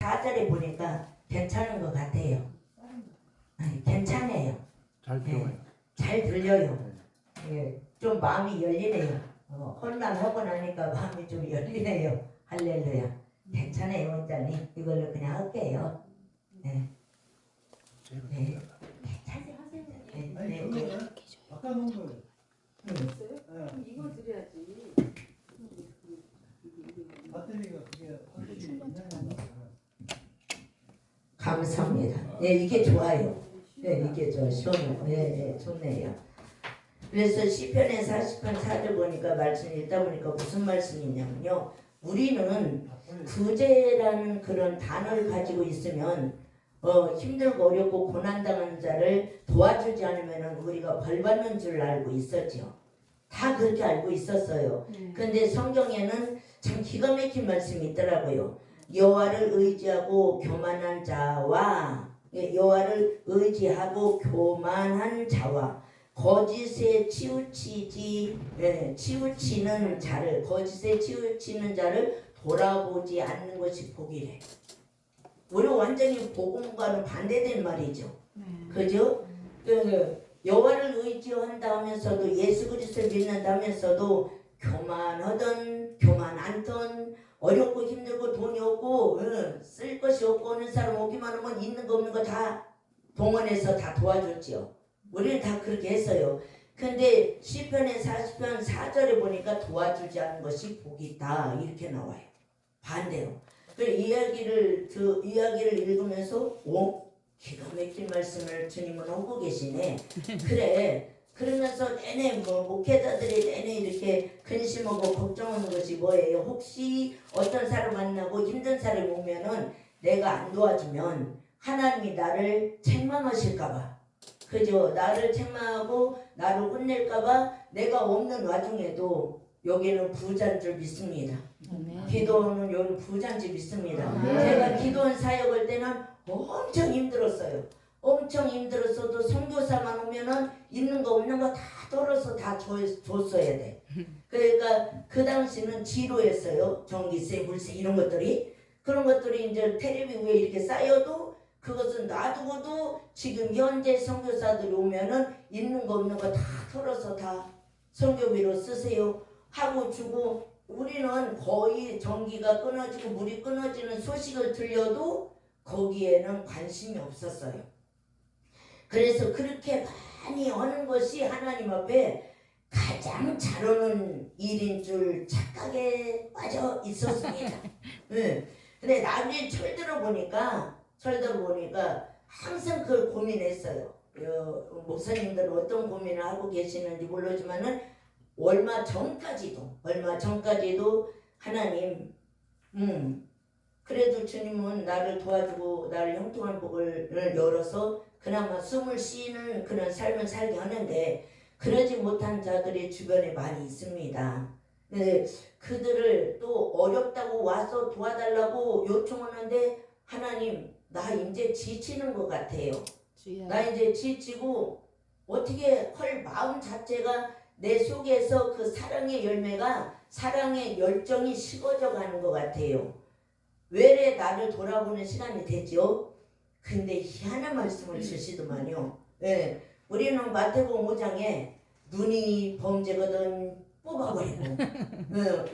4절에 보니까 괜찮은 것 같아요. 아니, 괜찮아요. 잘 들어요. 잘 들려요. 예, 좀 마음이 열리네요. 혼란하고 나니까 마음이 좀 열리네요. 할렐루야. 괜찮아요, 원장님. 이걸로 그냥 할게요. 네. 네. 아니 그거는 바꿔놓은 거예요. 됐어요? 그럼 이거 드려야지. 배터리가 그게 확실히 감사합니다. 네, 이게 좋아요. 네, 이게 시원해요. 네, 좋네요. 그래서 시편의 40편 4절 보니까 말씀 읽다 보니까 무슨 말씀이냐면요. 우리는 구제라는 그런 단어를 가지고 있으면 힘들고 어렵고 고난당하는 자를 도와주지 않으면 우리가 벌받는 줄 알고 있었죠. 다 그렇게 알고 있었어요. 근데 성경에는 참 기가 막힌 말씀이 있더라고요. 여호와를 의지하고 교만한 자와 여호와를 의지하고 교만한 자와 거짓에 치우치는 자를 거짓에 치우치는 자를 돌아보지 않는 것이 복이래. 우리 완전히 복음과는 반대된 말이죠. 그죠? 여호와를 의지한다 하면서도 예수 그리스도를 믿는다면서도 교만하던 교만 않던 어렵고 힘들고 돈이 없고 쓸 것이 없고 어느 사람 오기만 하면 있는 거 없는 거 다 동원해서 다 도와줬지요. 우리는 다 그렇게 했어요. 근데 시편의 40편 4절에 보니까 도와주지 않는 것이 복이 있다 이렇게 나와요. 반대로. 그 이야기를 읽으면서 기가 막힌 말씀을 주님은 하고 계시네. 그래. 그러면서 내내 목회자들이 내내 이렇게 근심하고 걱정하는 것이 뭐예요? 혹시 어떤 사람 만나고 힘든 사람이 오면은 내가 안 도와주면 하나님이 나를 책망하실까봐. 그죠? 나를 책망하고 나를 혼낼까봐 내가 없는 와중에도 여기는 부자인 줄 믿습니다. 기도는 여기 부자인 줄 믿습니다. 제가 기도원 사역할 때는 엄청 힘들었어요. 엄청 힘들었어도 선교사만 오면은 있는 거 없는 거 다 덜어서 다 줬어야 돼. 그러니까 그 당시는 지루했어요. 전기세, 물세 이런 것들이. 그런 것들이 이제 텔레비 위에 이렇게 쌓여도 그것은 놔두고도 지금 현재 선교사들이 오면은 있는 거 없는 거 다 털어서 다 선교비로 쓰세요 하고 주고 우리는 거의 전기가 끊어지고 물이 끊어지는 소식을 들려도 거기에는 관심이 없었어요. 그래서 그렇게 많이 하는 것이 하나님 앞에 가장 잘하는 일인 줄 착각에 빠져 있었습니다. 네. 근데 나중에 철들어 보니까 항상 그걸 고민했어요. 목사님들은 어떤 고민을 하고 계시는지 모르지만은 얼마 전까지도 하나님 그래도 주님은 나를 도와주고 나를 형통한 복을 열어서 그나마 숨을 쉬는 그런 삶을 살게 하는데 그러지 못한 자들이 주변에 많이 있습니다. 근데 그들을 또 어렵다고 와서 도와달라고 요청하는데 하나님 나 이제 지치는 것 같아요. 나 이제 지치고 어떻게 할 마음 자체가 내 속에서 그 사랑의 열매가 사랑의 열정이 식어져 가는 것 같아요. 외래 나를 돌아보는 시간이 됐죠. 근데 희한한 말씀을 주시더만요. 네, 우리는 마태복음 5장에 눈이 범죄거든 뽑아버리고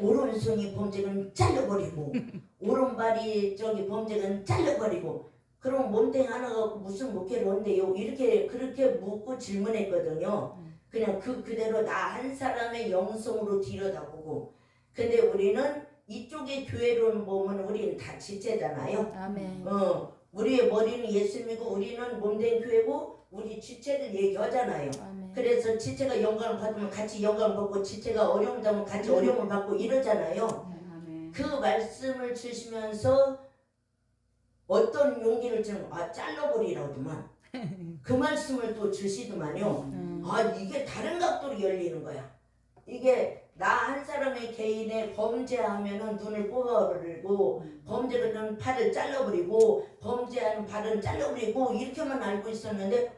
오른손이 범죄거든 잘라버리고 오른발이 범죄거든 잘라버리고 그럼 몸뚱이 하나 갖고 무슨 목회를 한대요. 이렇게 그렇게 묻고 질문했거든요. 그냥 그대로 나 한 사람의 영성으로 들여다보고 근데 우리는 이쪽의 교회로는 보면 우리는 다 지체잖아요. 아멘. 우리의 머리는 예수님이고 우리는 몸된 교회고 우리 지체를 얘기하잖아요. 아멘. 그래서 지체가 영광을 받으면 같이 영광을 받고 지체가 어려움을 받으면 같이 어려움을 받고 이러잖아요. 아멘. 그 말씀을 주시면서 어떤 용기를 주는 잘라버리라더만 그 말씀을 또 주시더만요. 이게 다른 각도로 열리는 거야. 이게 나 한 사람의 개인의 범죄하면은 눈을 뽑아버리고 범죄는 팔을 잘라버리고 범죄하는 발은 잘라버리고 이렇게만 알고 있었는데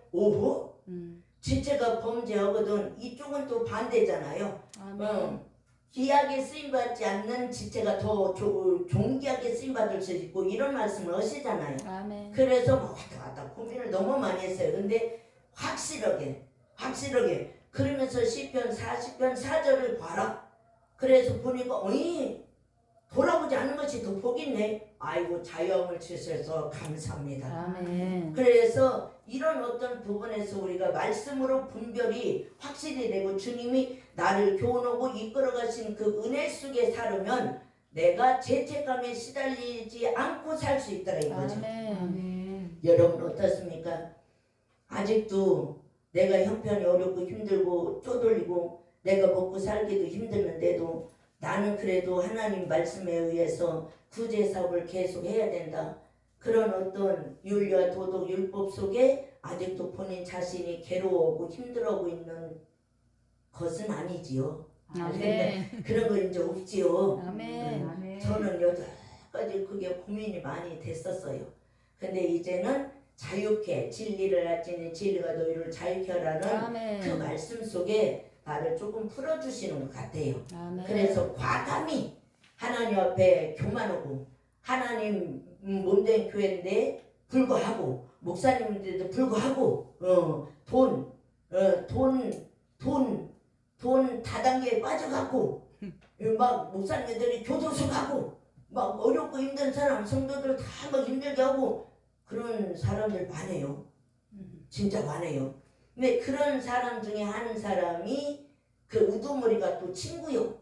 지체가 범죄하거든 이쪽은 또 반대잖아요. 귀하게 쓰임받지 않는 지체가 더 존귀하게 쓰임받을 수 있고 이런 말씀을 하시잖아요. 아멘. 그래서 막 왔다 갔다 고민을 너무 많이 했어요. 근데 확실하게 그러면서 시편 40편 4절을 봐라. 그래서 보니까 어이 돌아보지 않는 것이 더 복이 있네. 아이고 자유함을 주셔서 감사합니다. 아멘. 그래서 이런 어떤 부분에서 우리가 말씀으로 분별이 확실히 되고 주님이 나를 교훈하고 이끌어 가신 그 은혜 속에 살으면 내가 죄책감에 시달리지 않고 살 수 있더라 이거죠. 아멘. 아멘. 여러분 어떻습니까? 아직도 내가 형편이 어렵고 힘들고 쪼들리고 내가 먹고 살기도 힘드는데도 나는 그래도 하나님 말씀에 의해서 구제 사업을 계속 해야 된다. 그런 어떤 윤리와 도덕 율법 속에 아직도 본인 자신이 괴로워하고 힘들어하고 있는 것은 아니지요. 아멘. 그런 거 이제 없지요. 아멘. 아멘. 저는 여러 가지 그게 고민이 많이 됐었어요. 근데 이제는 자유케 진리를 알지니 진리가 너희를 자유케 하라는 그 아멘. 말씀 속에 나를 조금 풀어주시는 것 같아요. 아멘. 그래서 과감히 하나님 앞에 교만하고 하나님 몸된 교회인데 불구하고 목사님인데도 불구하고 돈 다단계에 빠져갖고 막 목사님들이 교도소 가고 막 어렵고 힘든 사람 성도들 다 막 힘들게 하고 그런 사람들 많아요. 진짜 많아요. 근데 그런 사람 중에 한 사람이 그 우두머리가 또 친구요.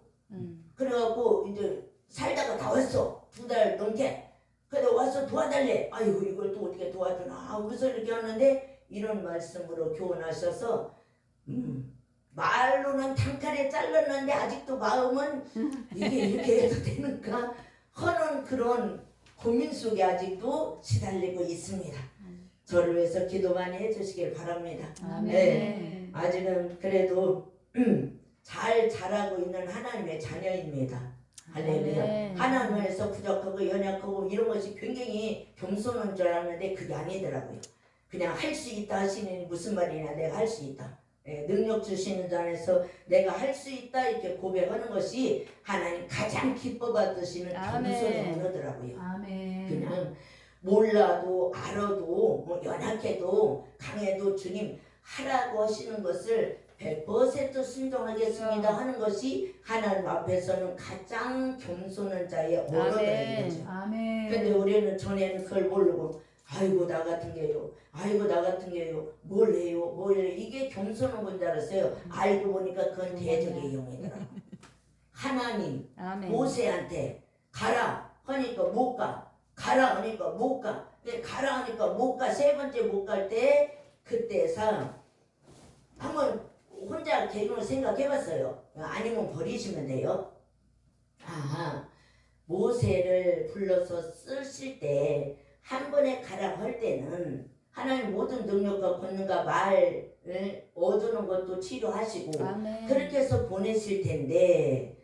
그래갖고 이제 살다가 다 왔어. 2달 넘게. 근데 와서 도와달래. 아이고 이걸 또 어떻게 도와주나 하고서 이렇게 하는데 이런 말씀으로 교훈하셔서 말로는 단칼에 잘랐는데 아직도 마음은 이게 이렇게 해도 되는가 하는 그런 고민 속에 아직도 시달리고 있습니다. 저를 위해서 기도 많이 해주시길 바랍니다. 아멘. 네. 아직은 그래도 잘 자라고 있는 하나님의 자녀입니다. 할렐루야. 아멘. 하나님 안에서 부족하고 연약하고 이런 것이 굉장히 겸손한 줄 알았는데 그게 아니더라고요. 그냥 할 수 있다 하시니 무슨 말이냐 내가 할 수 있다. 능력 주시는 자 안에서 내가 할 수 있다 이렇게 고백하는 것이 하나님 가장 기뻐 받으시는 겸손의 언어더라고요. 아멘. 그냥 몰라도 알아도 뭐 연약해도 강해도 주님 하라고 하시는 것을 100% 순종하겠습니다 하는 것이 하나님 앞에서는 가장 겸손한 자의 언어라는 거죠. 아멘. 근데 우리는 전에는 그걸 모르고 아이고 나 같은 게요. 아이고 나 같은 게요. 뭘 해요. 이게 겸손한 건 줄 알았어요. 알고 보니까 그건 대적의 영이더라고. 하나님 아멘. 모세한테 가라 하니까 못 가. 가라 하니까 못 가. 근데 가라 하니까 못 가. 3번째 못 갈 때 그때서 한번 혼자 개인을 생각해봤어요. 아니면 버리시면 돼요. 모세를 불러서 쓰실 때 한 번에 가라고 할 때는 하나님 모든 능력과 권능과 말을 얻는 것도 치료하시고 아멘. 그렇게 해서 보냈을 텐데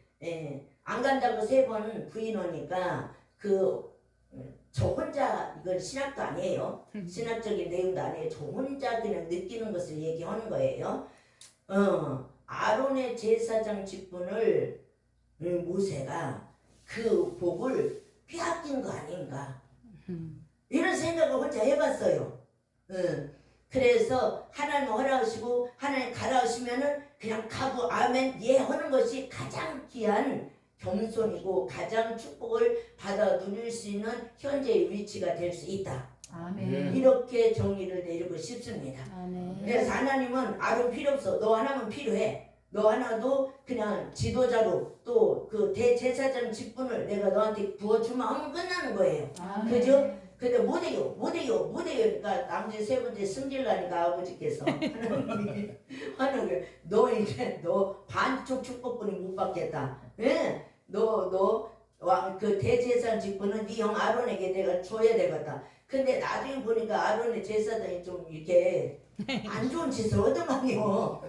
안 간다고 3번 부인하니까 저 혼자 이건 신학도 아니에요. 신학적인 내용도 아니에요. 저 혼자 그냥 느끼는 것을 얘기하는 거예요. 아론의 제사장 직분을 모세가 그 복을 빼앗긴 거 아닌가 이런 생각을 혼자 해봤어요. 그래서 하나님 허락하시고 하나님 가라 하시면은 그냥 가고 아멘 예 하는 것이 가장 귀한 겸손이고 가장 축복을 받아 누릴 수 있는 현재의 위치가 될 수 있다. 아멘. 이렇게 정의를 내리고 싶습니다. 아멘. 그래서 하나님은 아론 필요 없어. 너 하나면 필요해. 너 하나도 그냥 지도자로 또 그 대제사장 직분을 내가 너한테 부어주면 하면 끝나는 거예요. 아멘. 그죠? 근데 못해요. 그러니까 나머지 3번째 승질나니까 아버지께서 하는 거예요. 너 이제 너 반쪽 축복권이 못 받겠다. 예? 그 대제사장 직분은 네 형 아론에게 내가 줘야 되겠다. 근데 나중에 보니까 아론의 제사장이 좀 이렇게 안 좋은 짓을 얻어만요.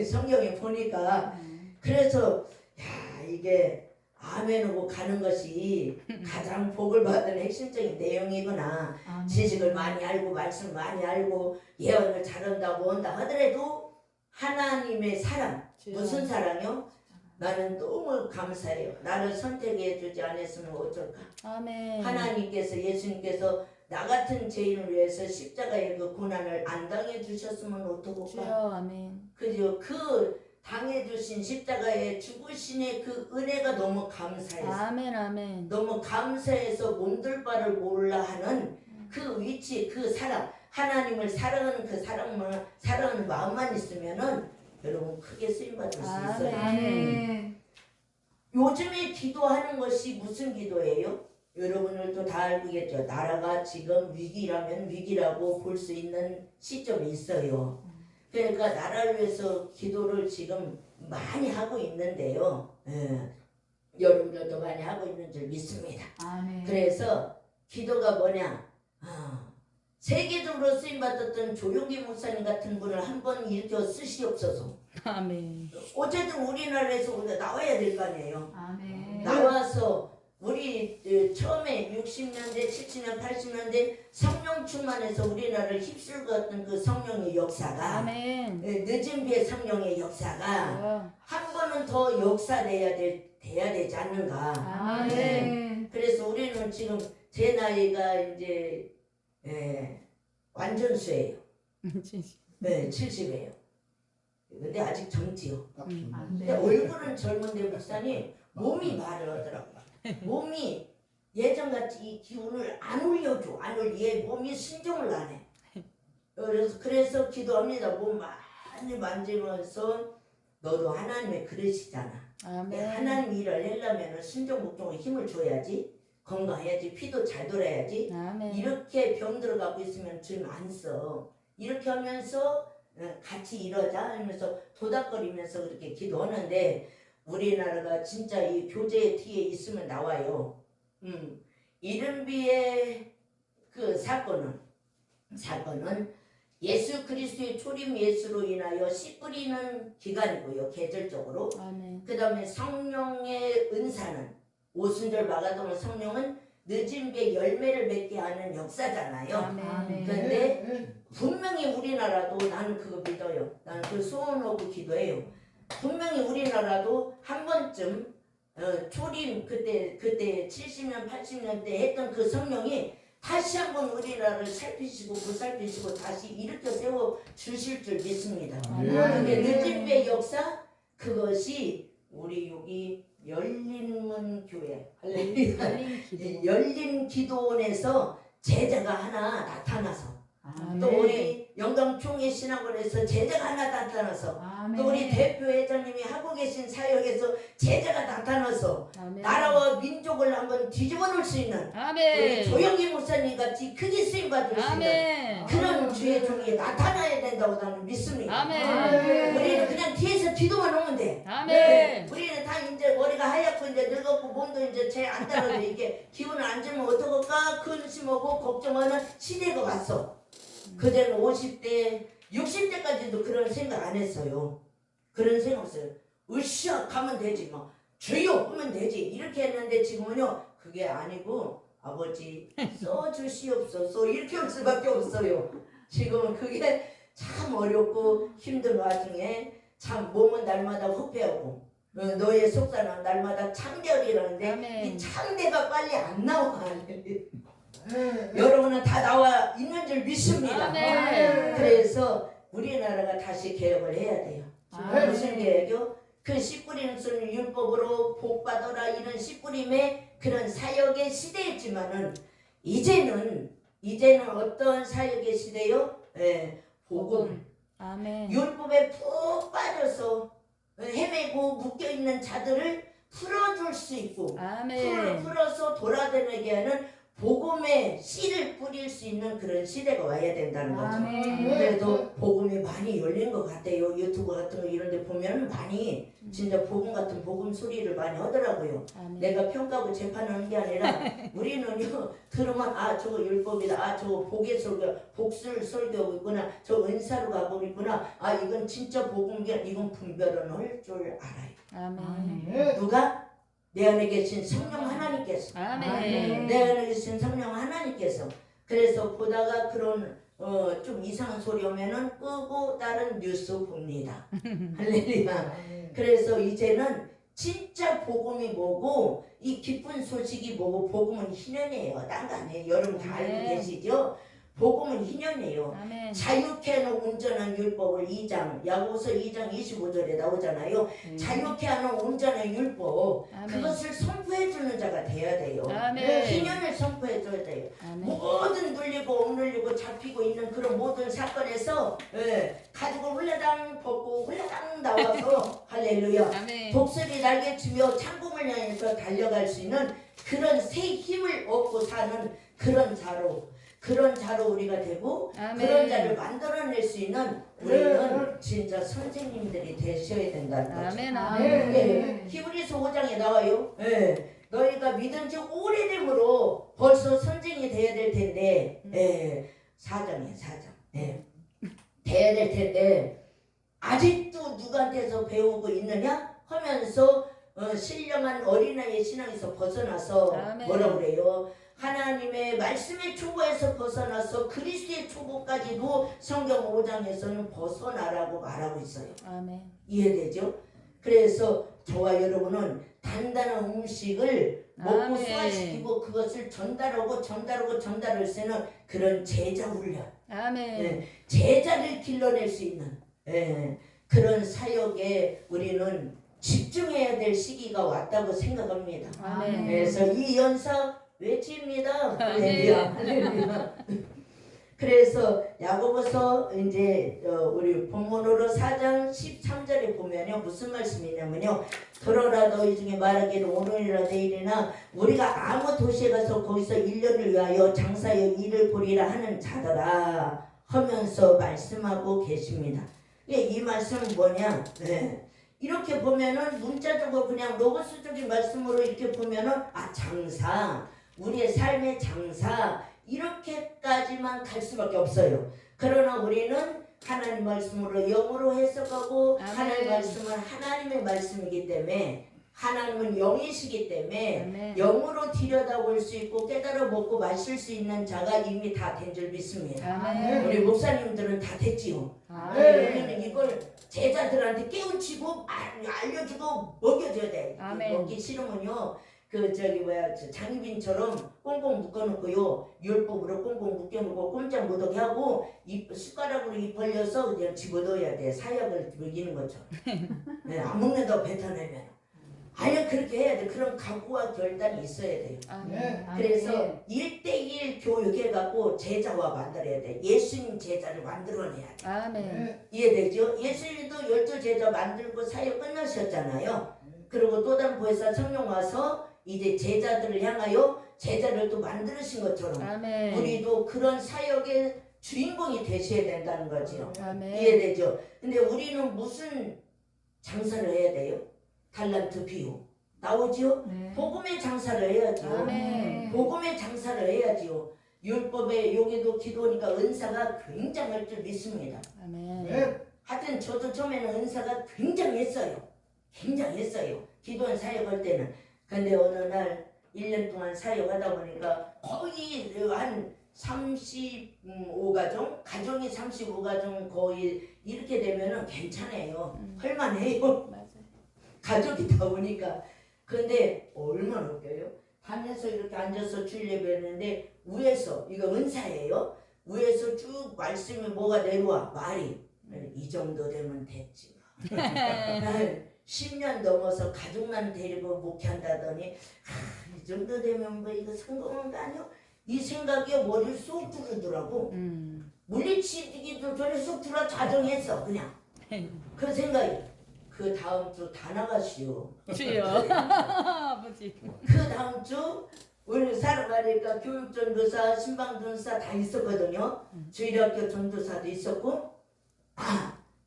성경에 보니까. 그래서 야 이게 아멘하고 가는 것이 가장 복을 받은 핵심적인 내용이구나. 아멘. 지식을 많이 알고 말씀 많이 알고 예언을 잘한다고 한다 하더라도 하나님의 사랑 무슨 사랑이요? 나는 너무 감사해요. 나를 선택해 주지 않았으면 어쩔까. 아멘. 하나님께서 예수님께서 나 같은 죄인을 위해서 십자가의 그 고난을 안 당해 주셨으면 어떡할까. 주여 아멘. 그죠? 그 당해 주신 십자가의 죽으신의 그 은혜가 너무 감사해서 아멘 아멘. 너무 감사해서 몸둘 바를 몰라 하는 그 위치, 그 사랑, 하나님을 사랑하는 그 사랑하는 마음만 있으면은 여러분 크게 쓰임 받을 수 있어요. 아멘. 요즘에 기도하는 것이 무슨 기도예요? 여러분들도 다 알고겠죠. 나라가 지금 위기라면 위기라고 볼 수 있는 시점이 있어요. 그러니까 나라를 위해서 기도를 지금 많이 하고 있는데요. 여러분들도 많이 하고 있는 줄 믿습니다. 아멘. 그래서 기도가 뭐냐? 세계적으로 쓰임받았던 조용기 목사님 같은 분을 한번 일으켜 쓰시옵소서. 아멘. 어쨌든 우리나라에서 우리가 나와야 될 거 아니에요. 아멘. 나와서 우리 처음에 60년대, 70년, 80년대 성령 충만해서 우리나라를 휩쓸고 갔던 그 성령의 역사가 아멘. 늦은 비의 성령의 역사가 주여. 한 번은 더 역사돼야 되지 않는가. 아멘. 그래서 우리는 지금 제 나이가 이제 완전수예요. 70이에요. 근데 아직 젊지요. 근데 얼굴은 젊은데 목사님 몸이 말을 하더라고요. 몸이 예전같이 이 기운을 안 올려줘. 안 올려. 얘 몸이 순종을 안 해. 그래서 기도합니다. 몸 많이 만지면서 너도 하나님의 그릇이잖아. 아멘. 하나님 일을 하려면 순종 목종에 힘을 줘야지. 건강해야지. 피도 잘 돌아야지. 아멘. 이렇게 병 들어가고 있으면 좀 안 써. 이렇게 하면서 같이 이러자 하면서 도닥거리면서 그렇게 기도하는데 우리나라가 진짜 이 교제의 뒤에 있으면 나와요. 이른비의 그 사건은 예수 그리스도의 초림 예수로 인하여 씨 뿌리는 기간이고요. 계절적으로. 아멘. 그 다음에 성령의 은사는 오순절 마가동의 성령은 늦은 배 열매를 맺게 하는 역사잖아요. 아멘. 그런데 분명히 우리나라도 나는 그거 믿어요. 나는 그 소원하고 기도해요. 분명히 우리나라도 한 번쯤 초림 그때 70년 80년대 했던 그 성령이 다시 한번 우리나라를 살피시고 보살피시고 다시 일으켜 세워 주실 줄 믿습니다. 근데 늦은 배 역사 그것이 우리 여기 열린문 교회 열린 기도원에서 제자가 하나 나타나서 또 우리 영광총회 신학원에서 제자가 하나 나타나서 또 우리 대표 회장님이 하고 계신 사역에서 제자가 나타나서 아멘. 나라와 민족을 한번 뒤집어 놓을 수 있는 우리 아멘. 조영기 목사님 같이 크게 쓰임 받을 수 있는 아멘. 그런 주의 종이 나타나야 된다고 나는 믿습니다. 아멘. 우리는 그냥 뒤에서 기도만 하면 돼. 아멘. 우리는 다 이제 머리가 하얗고 이제 늙었고 몸도 이제 제 안 따라져 이렇게 기운을 안 주면 어떡할까 근심하고 걱정하는 시대가 왔어. 그전에 50대 60대까지도 그런 생각 안 했어요. 그런 생각 없어요. 으쌰 가면 되지 뭐 주여 하면 되지 이렇게 했는데 지금은요 그게 아니고 아버지 써주시옵소서 이렇게 할 수밖에 없어요. 지금은 그게 참 어렵고 힘든 와중에 참 몸은 날마다 후패하고 너의 속사는 날마다 창대하리라는데 아멘. 이 창대가 빨리 안 나와. 여러분은 다 나와 있는 줄 믿습니다. 아멘. 그래서 우리나라가 다시 개혁을 해야 돼요. 아멘. 무슨 개혁이요? 그 씨 뿌리는 소는 율법으로 복 받아라 이런 씨 뿌림의 그런 사역의 시대였지만은 이제는 어떤 사역의 시대요? 복음. 아멘. 율법에 푹 빠져서 헤매고 묶여있는 자들을 풀어줄 수 있고 아멘. 풀어서 돌아다니게 하는 복음의 씨를 뿌릴 수 있는 그런 시대가 와야 된다는 거죠. 그래도 복음이 많이 열린 것 같아요. 유튜브 같은 거 이런 데 보면 많이 진짜 복음 같은 복음 소리를 많이 하더라고요. 아멘. 내가 평가하고 재판하는 게 아니라 우리는요 들으면 아 저거 율법이다, 아 저거 복의 설교, 복술 설교하고 있구나, 저 은사로 가고 있구나, 아 이건 진짜 복음이야, 이건 분별은 할 줄 알아요. 아멘. 누가? 내 안에 계신 성령 하나님께서. 아멘. 내 안에 계신 성령 하나님께서. 그래서 보다가 그런 좀 이상한 소리 오면은 끄고 다른 뉴스 봅니다. 할렐루야. 그래서 이제는 진짜 복음이 뭐고 이 기쁜 소식이 뭐고 복음은 희년이에요. 딴 거 아니에요. 여러분 다 알고 네. 계시죠? 복음은 희년이에요. 아멘. 자유케 하는 운전한 율법을 2장 야고보서 2장 25절에 나오잖아요. 자유케 하는 운전의 율법 아멘. 그것을 선포해 주는 자가 돼야 돼요. 아멘. 희년을 선포해 줘야 돼요. 아멘. 모든 눌리고 억눌리고 잡히고 있는 그런 모든 사건에서 가죽을 훌라당 벗고 훌라당 나와서 할렐루야 아멘. 독수리 날개치며 창공을 향해서 달려갈 수 있는 그런 새 힘을 얻고 사는 그런 자로 우리가 되고 아멘. 그런 자를 만들어낼 수 있는 우리는 진짜 선생님들이 되셔야 된다는 거죠. 아멘. 예, 아멘. 히브리서 5장에 나와요. 너희가 믿은 지 오래됨으로 벌써 선생이 돼야 될 텐데 4장이에요. 4장. 돼야 될 텐데 아직도 누구한테서 배우고 있느냐 하면서 신령한 어린아이의 신앙에서 벗어나서 아멘. 뭐라 그래요? 하나님의 말씀의 초보에서 벗어나서 그리스도의 초보까지도 성경 5장에서는 벗어나라고 말하고 있어요. 아멘. 이해되죠? 그래서 저와 여러분은 단단한 음식을 먹고 아멘. 소화시키고 그것을 전달을 쓰는 그런 제자 훈련, 아멘. 제자를 길러낼 수 있는 그런 사역에 우리는 집중해야 될 시기가 왔다고 생각합니다. 아멘. 그래서 이 연사 외칩니다. 아멘. 할렐루야. 그래서 야고보서 이제 우리 본문으로 4장 13절에 보면요 무슨 말씀이냐면요. 들어라 너희 중에 말하기를 오늘이나 내일이나 우리가 아무 도시에 가서 거기서 1년을 위하여 장사여 일을 보리라 하는 자더라 하면서 말씀하고 계십니다. 이 말씀은 뭐냐? 이렇게 보면은 문자적으로 그냥 로고스적인 말씀으로 이렇게 보면은 장사 우리의 삶의 장사 이렇게까지만 갈 수밖에 없어요. 그러나 우리는 하나님 말씀으로 영으로 해석하고 아멘. 하나님 말씀은 하나님의 말씀이기 때문에 하나님은 영이시기 때문에 아멘. 영으로 들여다볼 수 있고 깨달아 먹고 마실 수 있는 자가 이미 다 된 줄 믿습니다. 아멘. 우리 목사님들은 다 됐지요. 아멘. 우리는 이걸 제자들한테 깨우치고 알려주고 먹여줘야 돼. 아멘. 먹기 싫으면요. 저 장빈처럼 꽁꽁 묶어놓고요. 율법으로 꽁꽁 묶여놓고 꼼짝 못하게 하고 숟가락으로 입 벌려서 그냥 집어넣어야 돼. 사약을 먹이는 것처럼. 안 먹는다고 뱉어내면. 아니 그렇게 해야 돼. 그런 각오와 결단이 있어야 돼요. 아멘. 그래서 1대1 교육해갖고 제자와 만들어야 돼. 예수님 제자를 만들어내야 돼. 아멘. 이해되죠? 예수님도 12제자 만들고 사역 끝나셨잖아요. 그리고 또 다른 보혜사 성령 와서 이제 제자들을 향하여 제자를 또 만드신 것처럼 아멘. 우리도 그런 사역의 주인공이 되셔야 된다는 거지요. 아멘. 이해되죠? 근데 우리는 무슨 장사를 해야 돼요? 달란트 비유 나오지요? 네. 복음의 장사를 해야지요. 아멘. 복음의 장사를 해야지요. 율법에 여기도 기도니까 은사가 굉장할 줄 믿습니다. 아멘. 하여튼 저도 처음에는 은사가 굉장했어요. 기도원 사역할 때는. 근데 어느 날 1년 동안 사역하다 보니까 거의 한 35가정, 가정이 35가정 거의 이렇게 되면은 괜찮아요. 할만해요. 맞아요. 가족이다 보니까. 근데 얼마나 웃겨요. 밤에서 이렇게 앉아서 주일 예배했는데 위에서 이거 은사예요. 위에서 쭉 말씀이 뭐가 내려와 말이 이 정도 되면 됐지. 10년 넘어서 가족만 데리고 목회한다더니 이 정도 되면 뭐 이거 성공한 거 아니야? 이 생각이 머리를 쏙 들어오더라고. 물리치기도 전에 쏙 들어 자정했어 그냥. 그 생각이 그 다음 주 다 나가시오. 주여. 아버지. 그 다음 주 우리 살아가니까 교육전도사, 신방전도사 다 있었거든요. 주일학교 전도사도 있었고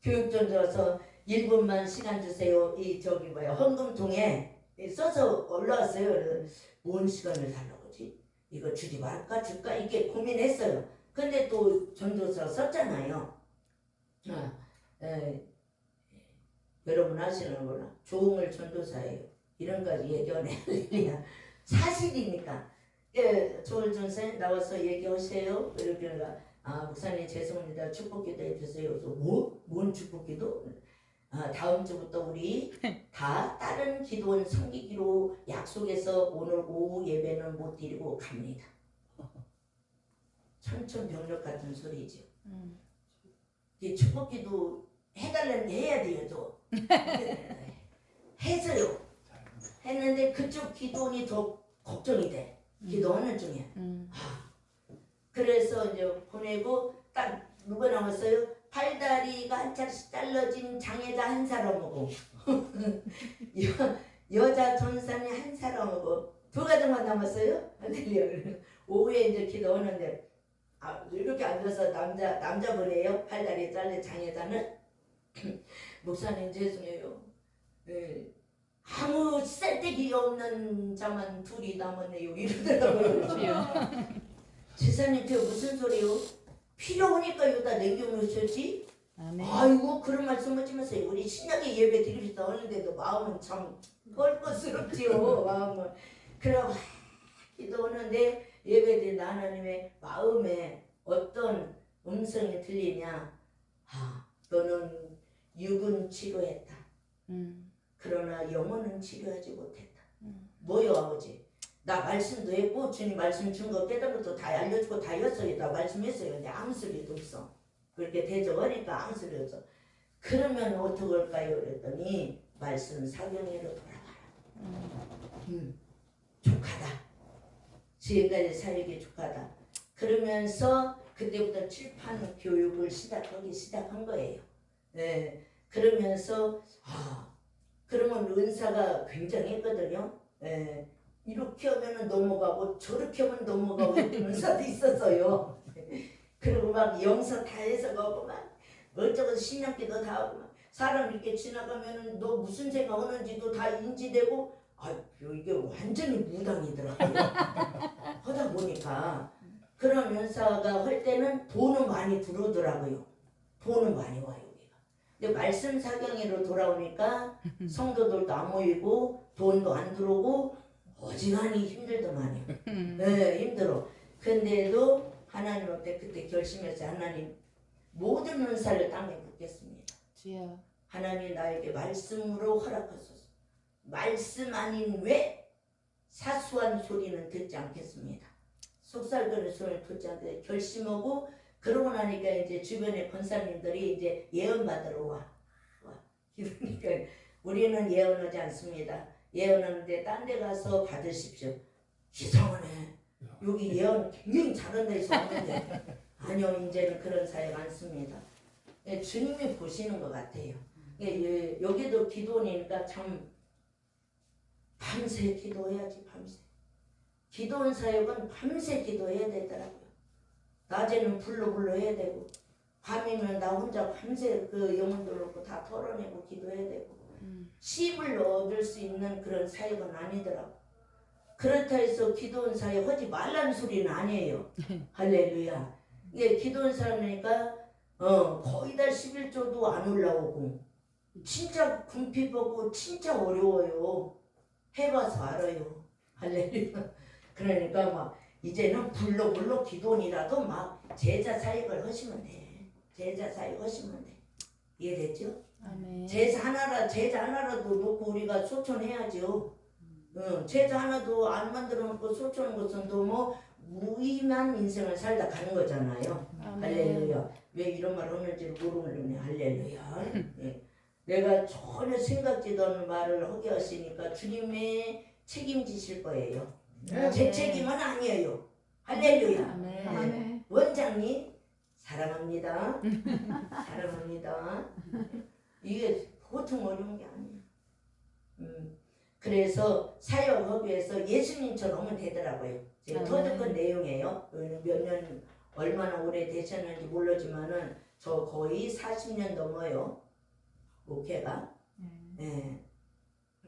교육전도사 1분만 시간 주세요. 헌금통에 써서 올라왔어요. 그래서 뭔 시간을 달라고 하지? 이거 주지 말까 줄까? 이렇게 고민했어요. 근데 또 전도사 썼잖아요. 여러분 아시는구나. 조응을 전도사예요. 이런까지 얘기하네. 사실이니까. 조을 전사님 나와서 얘기하세요. 이렇게 목사님 죄송합니다. 축복기도 해주세요. 그래서 뭔 축복기도? 다음 주부터 우리 다 다른 기도원 섬기기로 약속해서 오늘 오후 예배는 못 드리고 갑니다. 천천병력 같은 소리죠. 이 축복기도 해달라는 게 해야 돼요. 또 해서요. 했는데 그쪽 기도원이 더 걱정이 돼. 기도하는 중에. 그래서 이제 보내고 딱 누가 나왔어요? 팔다리가 한 차씩 잘라진 장애자 한 사람하고 여자 전산이 한 사람하고 두 가정만 남았어요. 오후에 이제 기도하는데 이렇게 앉아서 남자분이에요. 팔다리 잘린 장애자는 목사님 죄송해요. 네. 아무 쓸데기 없는 자만 둘이 남았네요. 이러더라고요. 지사님 그게 무슨 소리요? 필요하니까 여기다 남겨놓으셨지? 아이고 그런 말씀 하지 마세요. 우리 신약에 예배 드립시다 하는데도 마음은 참 껄끄스럽지요. 마음은. 그럼 기도하는데 예배 드린 하나님의 마음에 어떤 음성이 들리냐? 너는 육은 치료했다. 그러나 영혼은 치료하지 못했다. 뭐요 아버지? 나 말씀도 했고 주님 말씀 준 거 깨달은 것도 다 알려주고 다 했어요. 다 말씀했어요. 근데 아무 소리도 없어. 그렇게 대적하니까 아무 소리 없어. 그러면 어떻게 할까요? 그랬더니 말씀 사경회로 돌아가라. 족하다. 지금까지 사역이 족하다. 그러면서 그때부터 칠판 교육을 시작한 거예요. 네. 그러면서 그러면 은사가 굉장했거든요. 네. 이렇게 하면 넘어가고 저렇게 하면 넘어가고 이런 은사도 있었어요. 그리고 막 영서 다 해석하고 막 어쩌고 신약기도 다 하고 막 사람 이렇게 지나가면 너 무슨 생각하는지도 다 인지되고 이게 완전히 무당이더라고요. 하다 보니까 그런 은사가 할 때는 돈은 많이 들어오더라고요. 돈은 많이 와요. 우리가. 근데 말씀 사경회로 돌아오니까 성도들도 안 모이고 돈도 안 들어오고 어지간히 힘들더만요. 네, 힘들어. 근데도 하나님 앞에 그때 결심했어요. 하나님 모든 은사를 땅에 붓겠습니다. 하나님 나에게 말씀으로 허락하소서. 말씀 아닌 왜 사소한 소리는 듣지 않겠습니다. 속살거리는 소리는 듣지 않게 결심하고 그러고 나니까 이제 주변의 권사님들이 이제 예언 받으러 와. 그러니까 우리는 예언하지 않습니다. 예언하는데 딴 데 가서 받으십시오. 이상하네. 여기 예언 굉장히 잘한다 해서 왔는데 아니요 이제는 그런 사역 안 씁니다. 주님이 보시는 것 같아요. 여기도 기도니까 참 밤새 기도해야지 밤새. 기도원 사역은 밤새 기도해야 되더라고요. 낮에는 불러 해야 되고 밤이면 나 혼자 밤새 그 영혼들 놓고 다 털어내고 기도해야 되고 쉼을 얻을 수 있는 그런 사역은 아니더라고. 그렇다 해서 기도원 사역 하지 말라는 소리는 아니에요. 할렐루야. 이게 기도원 사역이니까 거의 다 11조도 안 올라오고 진짜 궁핍하고 진짜 어려워요. 해봐서 알아요. 할렐루야. 그러니까 막 이제는 불러 기도원이라도 막 제자 사역을 하시면 돼. 제자 사역 하시면 돼. 이해됐죠? 아멘. 제자 하나라도 놓고 우리가 소천해야죠. 제자 하나도 안 만들어 놓고 소천한 것은 또 뭐 무의미한 인생을 살다 가는 거잖아요. 아멘. 할렐루야. 왜 이런 말 하는지 모르는 할렐루야. 예. 내가 전혀 생각지도 않은 말을 하게 하시니까 주님의 책임지실 거예요. 제 책임은 아니에요. 할렐루야. 아멘. 예. 원장님 사랑합니다. 사랑합니다. 이게 보통 어려운 게 아니에요. 그래서 사역하기 위해서 예수님처럼 하면 되더라고요. 제가 터득한 내용이에요. 몇 년 얼마나 오래 되셨는지 모르지만은 저 거의 40년 넘어요. 목회가. 예.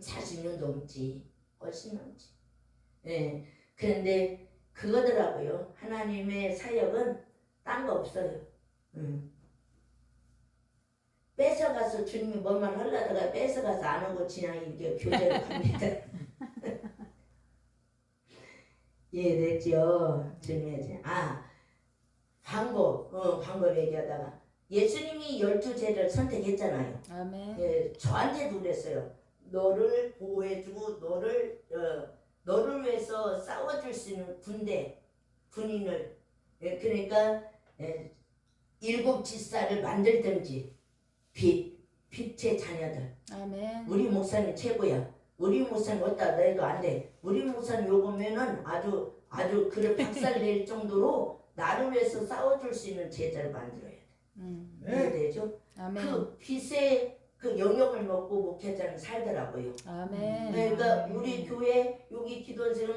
40년 넘지. 훨씬 넘지. 예. 그런데 그거더라고요. 하나님의 사역은 딴 거 없어요. 뺏어가서 주님이 뭔 말 하려다가 뺏어가서 안 하고 그냥 이렇게 교제를 합니다. 이해됐죠? 주님의 방법 얘기하다가 예수님이 12제자를 선택했잖아요. 아멘. 예, 저한테도 그랬어요. 너를 보호해주고 너를 위해서 싸워줄 수 있는 군인을 그러니까 7 지사를 만들든지 빛의 자녀들. 아멘. 우리 목사님 최고야. 우리 목사님 어디다 내도 안 돼. 우리 목사님 요거면은 아주 그래 박살 낼 정도로 나를 위해서 싸워줄 수 있는 제자를 만들어야 돼. 이해되죠? 아멘. 그 빛의 그 영역을 먹고 목회자는 살더라고요. 아멘. 그러니까 우리 교회 여기 기도원에서는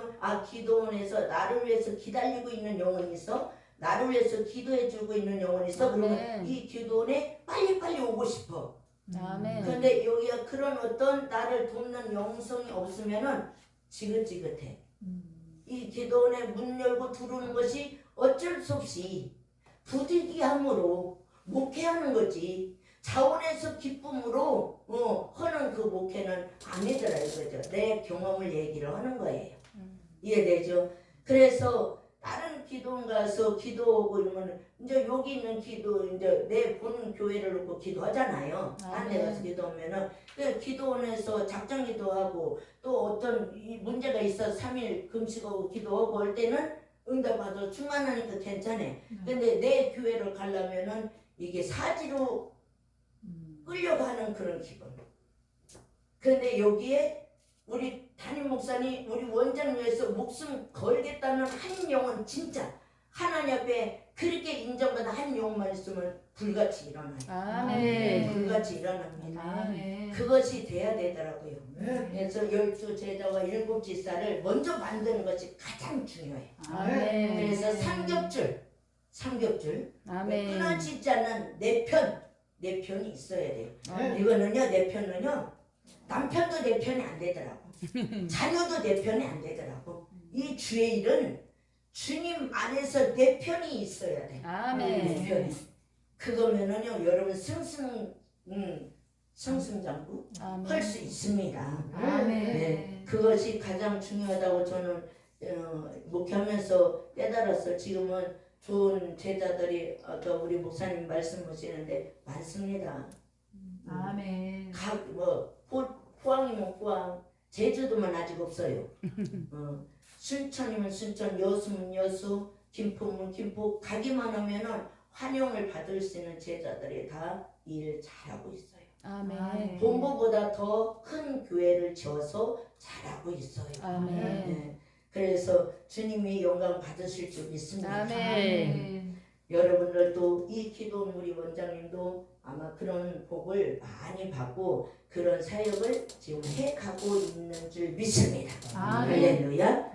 기도원에서 나를 위해서 기다리고 있는 영혼이 있어. 나를 위해서 기도해주고 있는 영혼이 있어. 그러면 아멘. 이 기도원에 빨리 오고 싶어. 아멘. 그런데 여기가 그런 어떤 나를 돕는 영성이 없으면은 지긋지긋해. 이 기도원에 문 열고 들어오는 것이 어쩔 수 없이 부득이함으로 목회하는 거지. 자원에서 기쁨으로 하는 그 목회는 아니더라 이거죠. 내 경험을 얘기를 하는 거예요. 이해되죠? 그래서 다른 기도원 가서 기도하고 이러면 이제 여기 있는 기도 이제 내 본 교회를 놓고 기도하잖아요. 딴 데 가서 기도하면은 그 기도원에서 작정 기도하고 또 어떤 이 문제가 있어 3일 금식하고 기도하고 할 때는 응답받아 충만하니까 괜찮아. 근데 내 교회를 가려면은 이게 사지로 끌려가는 그런 기분. 그런데 여기에 우리 담임 목사님 우리 원장 위해서 목숨 걸겠다는 한 영혼 진짜 하나님 앞에 그렇게 인정받은 한 영혼만 있으면 불같이 일어나요. 아멘. 불같이 일어납니다. 아멘. 그것이 돼야 되더라고요. 그래서 12 제자와 7 지사를 먼저 만드는 것이 가장 중요해요. 아멘. 그래서 삼겹줄 아멘. 끊어지지 않는 내 편이 있어야 돼요. 아멘. 이거는요 내 편은요 남편도 내 편이 안 되더라고. 자녀도 내 편이 안 되더라고. 이 주의 일은 주님 안에서 내 편이 있어야 돼. 아멘. 내 편이. 그거면은요 여러분 승승장구 아멘. 할 수 있습니다. 아멘. 네, 그것이 가장 중요하다고 저는 목회하면서 깨달았어요. 지금은 좋은 제자들이 아까 우리 목사님 말씀하시는데 많습니다. 아멘. 포항이면 포항, 제주도만 아직 없어요. 순천이면 순천, 여수면 여수, 김포면 김포. 가기만 하면은 환영을 받을 수 있는 제자들이 다 일 잘하고 있어요. 아멘. 본부보다 더 큰 교회를 지어서 잘하고 있어요. 아멘. 네. 그래서 주님이 영광 받으실 줄 믿습니다. 아멘. 여러분들도 이 기도원 우리 원장님도 아마 그런 복을 많이 받고 그런 사역을 지금 해가고 있는 줄 믿습니다. 아멘. 할렐루야.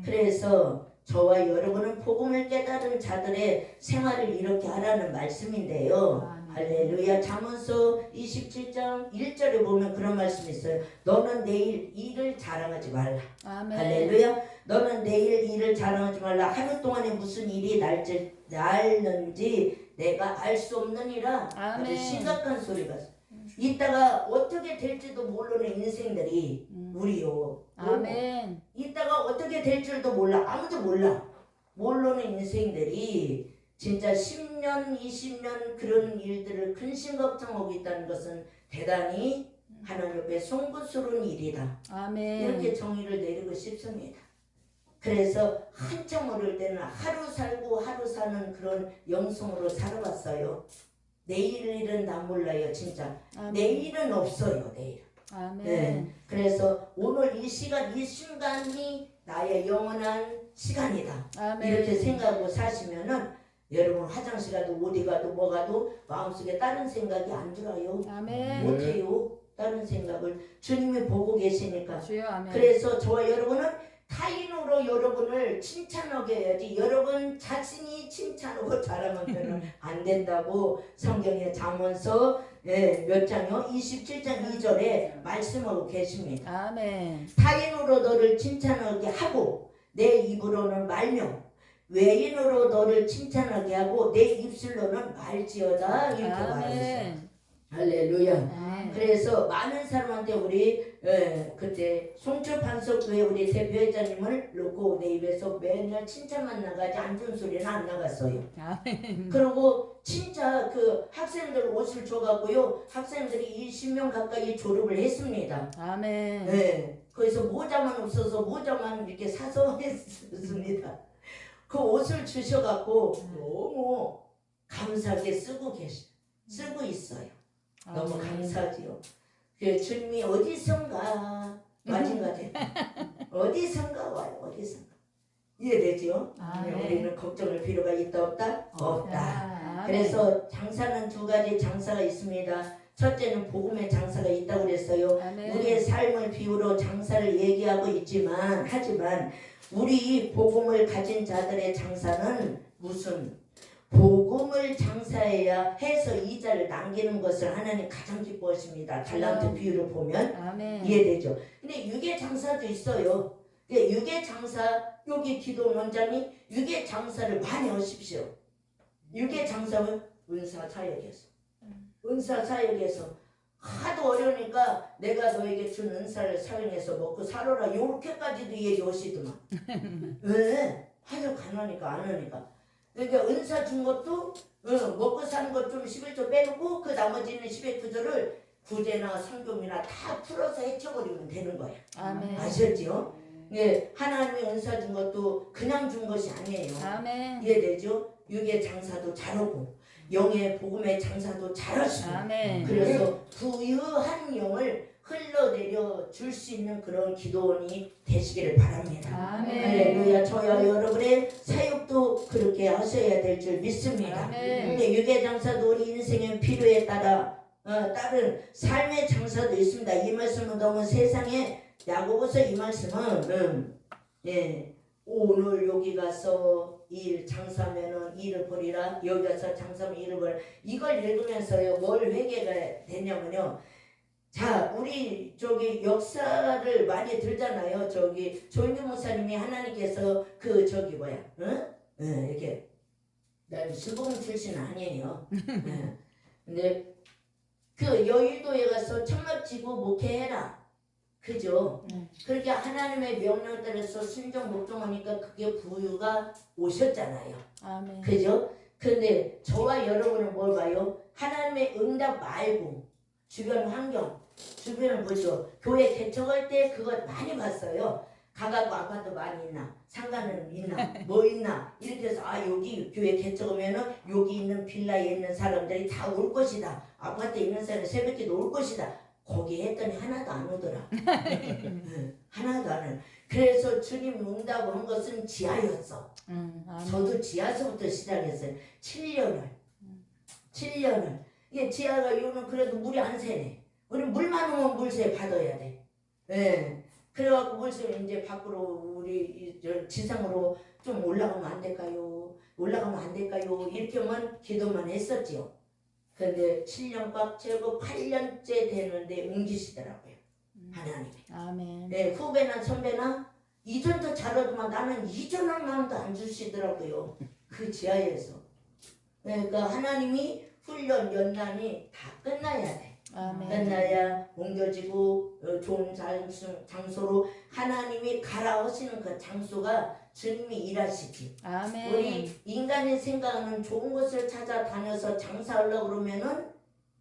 그래서 저와 여러분은 복음을 깨달은 자들의 생활을 이렇게 하라는 말씀인데요. 할렐루야. 잠언서 27장 1절에 보면 그런 말씀이 있어요. 너는 내일 일을 자랑하지 말라. 아멘. 할렐루야. 너는 내일 일을 자랑하지 말라. 하루 동안에 무슨 일이 날는지 내가 알 수 없느니라. 아주 아멘. 심각한 소리가 이따가 어떻게 될지도 모르는 인생들이 우리요. 아멘. 이따가 어떻게 될 줄도 몰라. 아무도 몰라. 모르는 인생들이 진짜 10년, 20년 그런 일들을 근심 걱정하고 있다는 것은 대단히 하나님 앞에 송구스러운 일이다. 아멘. 이렇게 정의를 내리고 싶습니다. 그래서 한참 어릴 때는 하루 살고 하루 사는 그런 영성으로 살아왔어요. 내일 일은 난 몰라요, 진짜. 아멘. 내일은 없어요, 내일. 아멘. 네. 그래서 오늘 이 시간, 이 순간이 나의 영원한 시간이다. 아멘. 이렇게 생각하고 사시면은 여러분 화장실 가도 어디 가도 뭐 가도 마음속에 다른 생각이 안 들어요. 아멘. 못해요. 다른 생각을 주님이 보고 계시니까. 주여 아멘. 그래서 저와 여러분은 타인으로 여러분을 칭찬하게 해야지 여러분 자신이 칭찬하고 자랑하면 안 된다고 성경의 잠언서 몇 장요? 27장 2절에 말씀하고 계십니다. 아멘. 타인으로 너를 칭찬하게 하고 내 입으로는 말며 외인으로 너를 칭찬하게 하고 내 입술로는 말지어다 이렇게 말했어요. 아멘. 할렐루야. 아멘. 그래서 많은 사람한테 우리 그때 송주 판석교회 우리 대표회장님을 놓고 내 입에서 맨날 칭찬만 나가지 안 좋은 소리는 안 나갔어요. 그리고 진짜 그 학생들 옷을 줘갖고요 학생들이 20명 가까이 졸업을 했습니다. 아멘. 네, 거기서 모자만 없어서 모자만 이렇게 사서 했습니다. 그 옷을 주셔갖고 너무 감사하게 쓰고 있어요. 너무 감사하지요. 그 주님이 어디선가 와진가 돼. 어디선가 와요. 어디선가. 이해되죠? 아멘. 우리는 걱정할 필요가 있다 없다? 없다. 아멘. 그래서 장사는 두 가지 장사가 있습니다. 첫째는 복음의 장사가 있다고 그랬어요. 아멘. 우리의 삶을 비유로 장사를 얘기하고 하지만 우리 복음을 가진 자들의 장사는 무슨 복음을 장사해야 해서 이자를 남기는 것을 하나님 가장 기뻐하십니다. 달란트 비유를 보면 아멘. 이해되죠. 근데 유괴 장사도 있어요. 유괴 장사 여기 기도 원장이 유괴 장사를 많이 하십시오. 유괴 장사는 은사 사역에서 하도 어려우니까 내가 너에게 준 은사를 사용해서 먹고 살아라 이렇게까지도 얘기하시더만. 왜? 하도 가난하니까 안 하니까. 그러니까 은사 준 것도 먹고 사는 것 좀 11조 빼놓고 그 나머지는 11조를 구제나 상금이나 다 풀어서 헤쳐버리면 되는 거야. 아멘. 아셨죠? 예, 하나님의 은사 준 것도 그냥 준 것이 아니에요. 아멘. 이해되죠? 육의 장사도 잘하고 영의 복음의 장사도 잘하시고 아멘. 그래서 부유한 영을 흘러내려 줄 수 있는 그런 기도원이 되시기를 바랍니다. 아멘. 할렐루야. 저와 여러분의 사역도 그렇게 하셔야 될 줄 믿습니다. 아멘. 근데 유괴 장사도 우리 인생의 필요에 따라 다른 삶의 장사도 있습니다. 이 말씀은 너무 세상에 야고보서 이 말씀은 오늘 여기 가서 일 장사면은 일을 버리라 여기 가서 장사면 일을 버리라 이걸 읽으면서요 뭘 회개가 됐냐면요. 자, 우리 역사를 많이 들잖아요. 조인규 목사님이 하나님께서 이렇게 난 수봉 출신 아니에요. 근데 그 여의도에 가서 천막 지고 목회해라. 그죠? 그렇게 하나님의 명령 따라서 순종 복종하니까 그게 부유가 오셨잖아요. 아멘. 그죠? 근데 저와 여러분은 뭘 봐요? 하나님의 응답 말고 주변 환경, 주변을 보죠. 교회 개척할 때 그것 많이 봤어요. 가갖고 아파트 많이 있나, 상가는 있나, 뭐 있나 이렇게 해서 여기 교회 개척하면은 여기 있는 빌라에 있는 사람들이 다 올 것이다. 아파트에 있는 사람이 새벽기도 올 것이다. 거기 했더니 하나도 안 오더라. 하나도 안 오. 그래서 주님 응답한 것은 지하였어. 저도 지하서부터 시작했어요. 7년을. 이게 지하가 이거는 그래도 물이 안 새네. 우리 물만 오면 물세 받아야 돼. 그래갖고 물세 이제 밖으로 우리 지상으로 좀 올라가면 안 될까요? 이렇게만 기도만 했었지요. 근데 7년 꽉 채우고 8년째 되는데 옮기시더라고요. 하나님이. 아멘. 후배나 선배나 이전도 잘하더만 나는 이전할 마음도 안 주시더라고요. 그 지하에서. 그러니까 하나님이 훈련 연단이 다 끝나야 돼. 아멘. 끝나야 옮겨지고 좋은 장소로 하나님이 가라 하시는 그 장소가 주님이 일하시지. 아멘. 우리 인간의 생각은 좋은 곳을 찾아다녀서 장사하려고 그러면은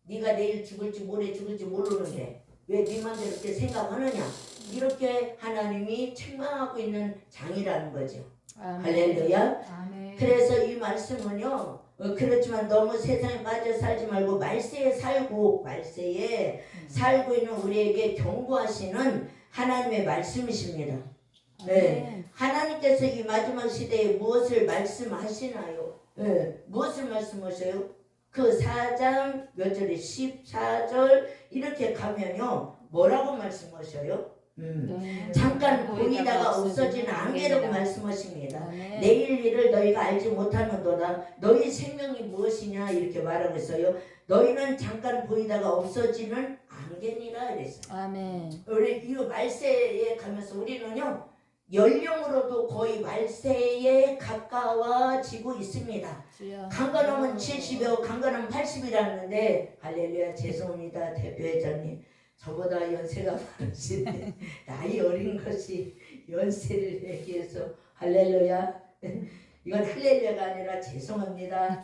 네가 내일 죽을지 모레 죽을지 모르는데 왜 네 맘대로 이렇게 생각하느냐. 이렇게 하나님이 책망하고 있는 장이라는 거죠. 아멘. 할렐루야. 아멘. 그래서 이 말씀은요. 그렇지만 너무 세상에 빠져 살지 말고 말세에 살고 있는 우리에게 경고하시는 하나님의 말씀이십니다. 네, 하나님께서 이 마지막 시대에 무엇을 말씀하시나요? 무엇을 말씀하셔요? 그 4장 몇 절에 14절 이렇게 가면요 뭐라고 말씀하셔요? 잠깐 보이다가 없어지는 안개라고 말씀하십니다. 아멘. 내일 일을 너희가 알지 못하는도다. 너희 생명이 무엇이냐 이렇게 말하고 있어요. 너희는 잠깐 보이다가 없어지는 안개니라 이랬어요. 아멘. 우리 이 말세에 가면서 우리는요 연령으로도 거의 말세에 가까워지고 있습니다. 주여. 강건하면 70이요, 강건하면 80이라는데 할렐루야. 죄송합니다 대표회장님, 저보다 연세가 많으신데 나이 어린 것이 연세를 얘기해서 할렐루야. 이건 할렐루야가 아니라 죄송합니다.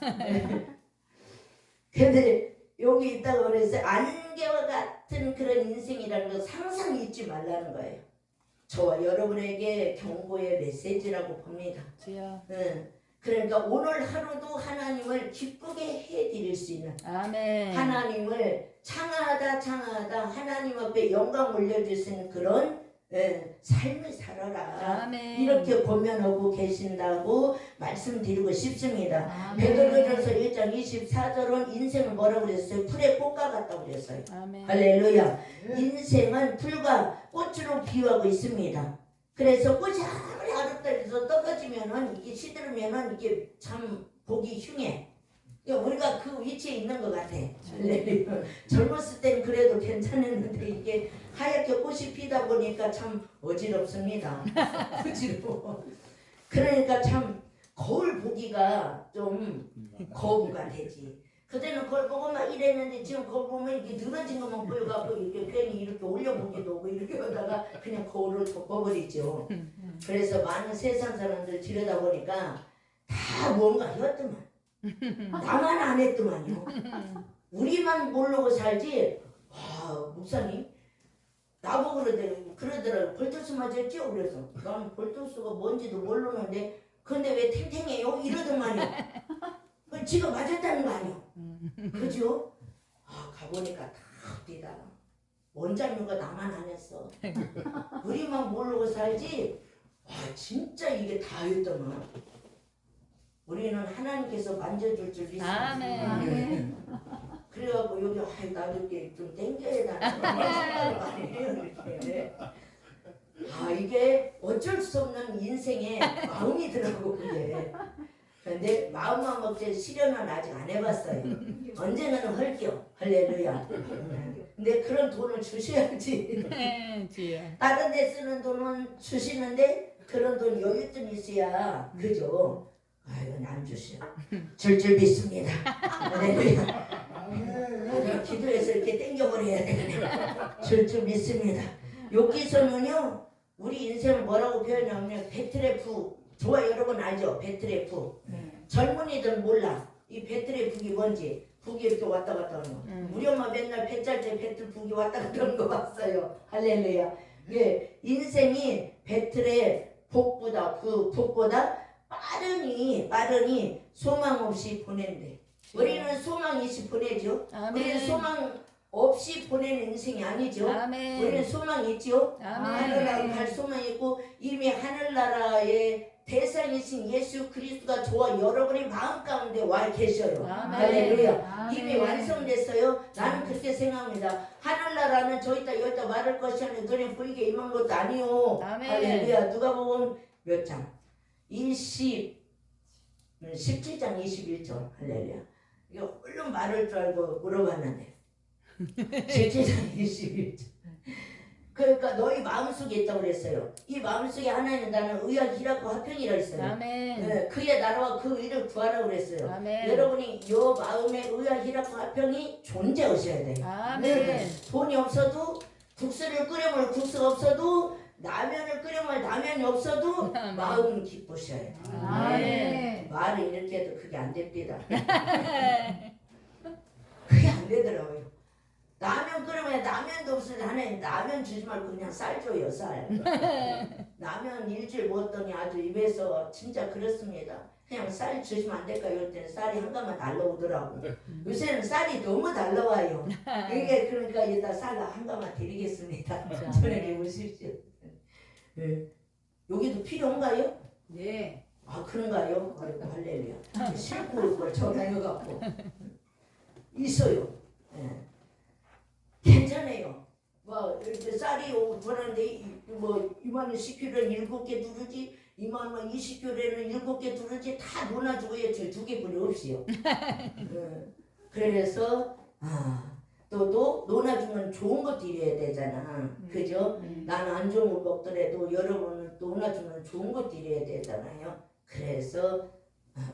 근데 여기 있다고 그랬어요. 안개와 같은 그런 인생이라는 거 상상 잊지 말라는 거예요. 저와 여러분에게 경고의 메시지라고 봅니다. 주여. 그러니까 오늘 하루도 하나님을 기쁘게 해드릴 수 있는, 아멘. 하나님을 창하다 하나님 앞에 영광 올려줄 수 있는 그런 삶을 살아라. 아멘. 이렇게 고면하고 계신다고 말씀드리고 싶습니다. 아멘. 베드로전서 1장 24절은 인생을 뭐라고 그랬어요? 풀의 꽃과 같다고 그랬어요. 아멘. 할렐루야. 인생은 풀과 꽃으로 비유하고 있습니다. 그래서 꽃이 아무리 아름다 해서 떨어지면은 이게 시들으면은 이게 참 보기 흉해. 그러니까 우리가 그 위치에 있는 것 같아. 할렐루야. 젊었을 땐 그래도 괜찮았는데 이게 하얗게 꽃이 피다 보니까 참 어지럽습니다. 어지러워. 그러니까 참 거울 보기가 좀 거부가 되지. 그때는 거울 보고 막 이랬는데 지금 거울 보면 이게 늘어진 것만 보여갖고 이렇게 괜히 이렇게 올려보기도 하고 이렇게 하다가 그냥 거울을 덮어버리죠. 그래서 많은 세상 사람들 들여다보니까 다 뭔가 했더만. 나만 안 했더만요. 우리만 모르고 살지. 와, 목사님 나보고 그러더라고. 볼토스 맞았죠? 그래서 난 볼토스가 뭔지도 모르는데 근데 왜 탱탱해요? 이러더만요. 지가 맞았다는 거 아니요? 그죠? 아, 가보니까 다 어디다 원장료가 나만 안 했어. 우리만 모르고 살지. 와, 진짜 이게 다 했더만. 우리는 하나님께서 만져줄 줄 믿습니다. 아멘. 그래갖고 여기 나도 이렇게 좀 땡겨야 되나. 아, 이게 어쩔 수 없는 인생의 마음이더라고 그게. 근데 마음만 먹지 실현은 아직 안 해봤어요. 언젠가는 할게요. 할렐루야. 근데 그런 돈을 주셔야지. 주여. 다른 데 쓰는 돈은 주시는데 그런 돈 여유 좀 있어야. 그죠? 아이고 안 주셔. 줄 믿습니다. 할렐루야. 기도해서 이렇게 땡겨버려야 되네. 줄 믿습니다. 여기서는요 우리 인생을 뭐라고 표현하냐면 배트레프. 저와 여러분 알죠? 배트레프. 젊은이들 몰라. 이 배트레프기 뭔지. 북이 이렇게 왔다 갔다 하는 거. 우리 엄마 맨날 배 짤 때 배틀 북이 왔다 갔다 하는 거 봤어요. 할렐루야. 예, 인생이 배틀의 복보다 그 복보다 빠르니 소망 없이 보낸대. 우리는 소망 없이 보내죠. 아멘. 우리는 소망 없이 보내는 인생이 아니죠. 아멘. 우리는 소망 있죠. 아멘. 하늘나라 갈 소망 있고 이미 하늘나라의 대상이신 예수 그리스도가 저와 여러분의 마음 가운데 와 계셔요. 아멘. 할렐루야. 이미 아멘. 완성됐어요. 나는 그렇게 생각합니다. 하늘나라는 저기다 여기다 말할 것이 아니라 눈에 보이게 임한 것도 아니요. 아멘. 할렐루야. 누가 보면 몇 장? 17장 21절. 할렐루야. 이거 얼른 말할 줄 알고 물어봤는데 17장 21절. 그러니까 너희 마음속에 있다고 그랬어요. 이 마음속에 하나님 나는 의와 희락과 화평이라 했어요. 아멘. 네, 그의 나라와 그 의를 구하라고 그랬어요. 아멘. 여러분이 요 마음에 의와 희락과 화평이 존재하셔야 돼요. 아멘. 네, 돈이 없어도 국수를 끓여 먹을 국수가 없어도 라면을 끓여 먹을 라면이 없어도 마음은 기쁘셔야 돼요. 아멘. 말은 이렇게 해도 그게 안 됩니다. 그게 안 되더라고요. 라면 끓이면 라면도 없으니 하나님 라면 주지 말고 그냥 쌀 줘요. 쌀. 라면 일주일 먹었더니 아주 입에서 진짜 그렇습니다. 그냥 쌀 주시면 안 될까 이럴 때는 쌀이 한 가만 날라오더라고. 요새는 쌀이 너무 날라와요. 이게 그러니까 이따 쌀 한 가만 드리겠습니다. 저녁에 오십시오. 네. 여기도 필요한가요? 네. 아 그런가요? 아이고 할렐루야. 싣고 이걸 전화해갖고 있어요. 네. 괜찮아요. 뭐 이렇게 쌀이 오는데 뭐 2만 10kg는 7개 두르지 2만 원 20kg는 7개 두르지 다 논아주고요. 저 2개 분이 없이요. 그래서 또 논아주면 좋은 것도 이래야 되잖아. 그죠? 나는 안 좋은 거 먹더라도 여러분은 또 은하주는 좋은 것 드려야 되잖아요. 그래서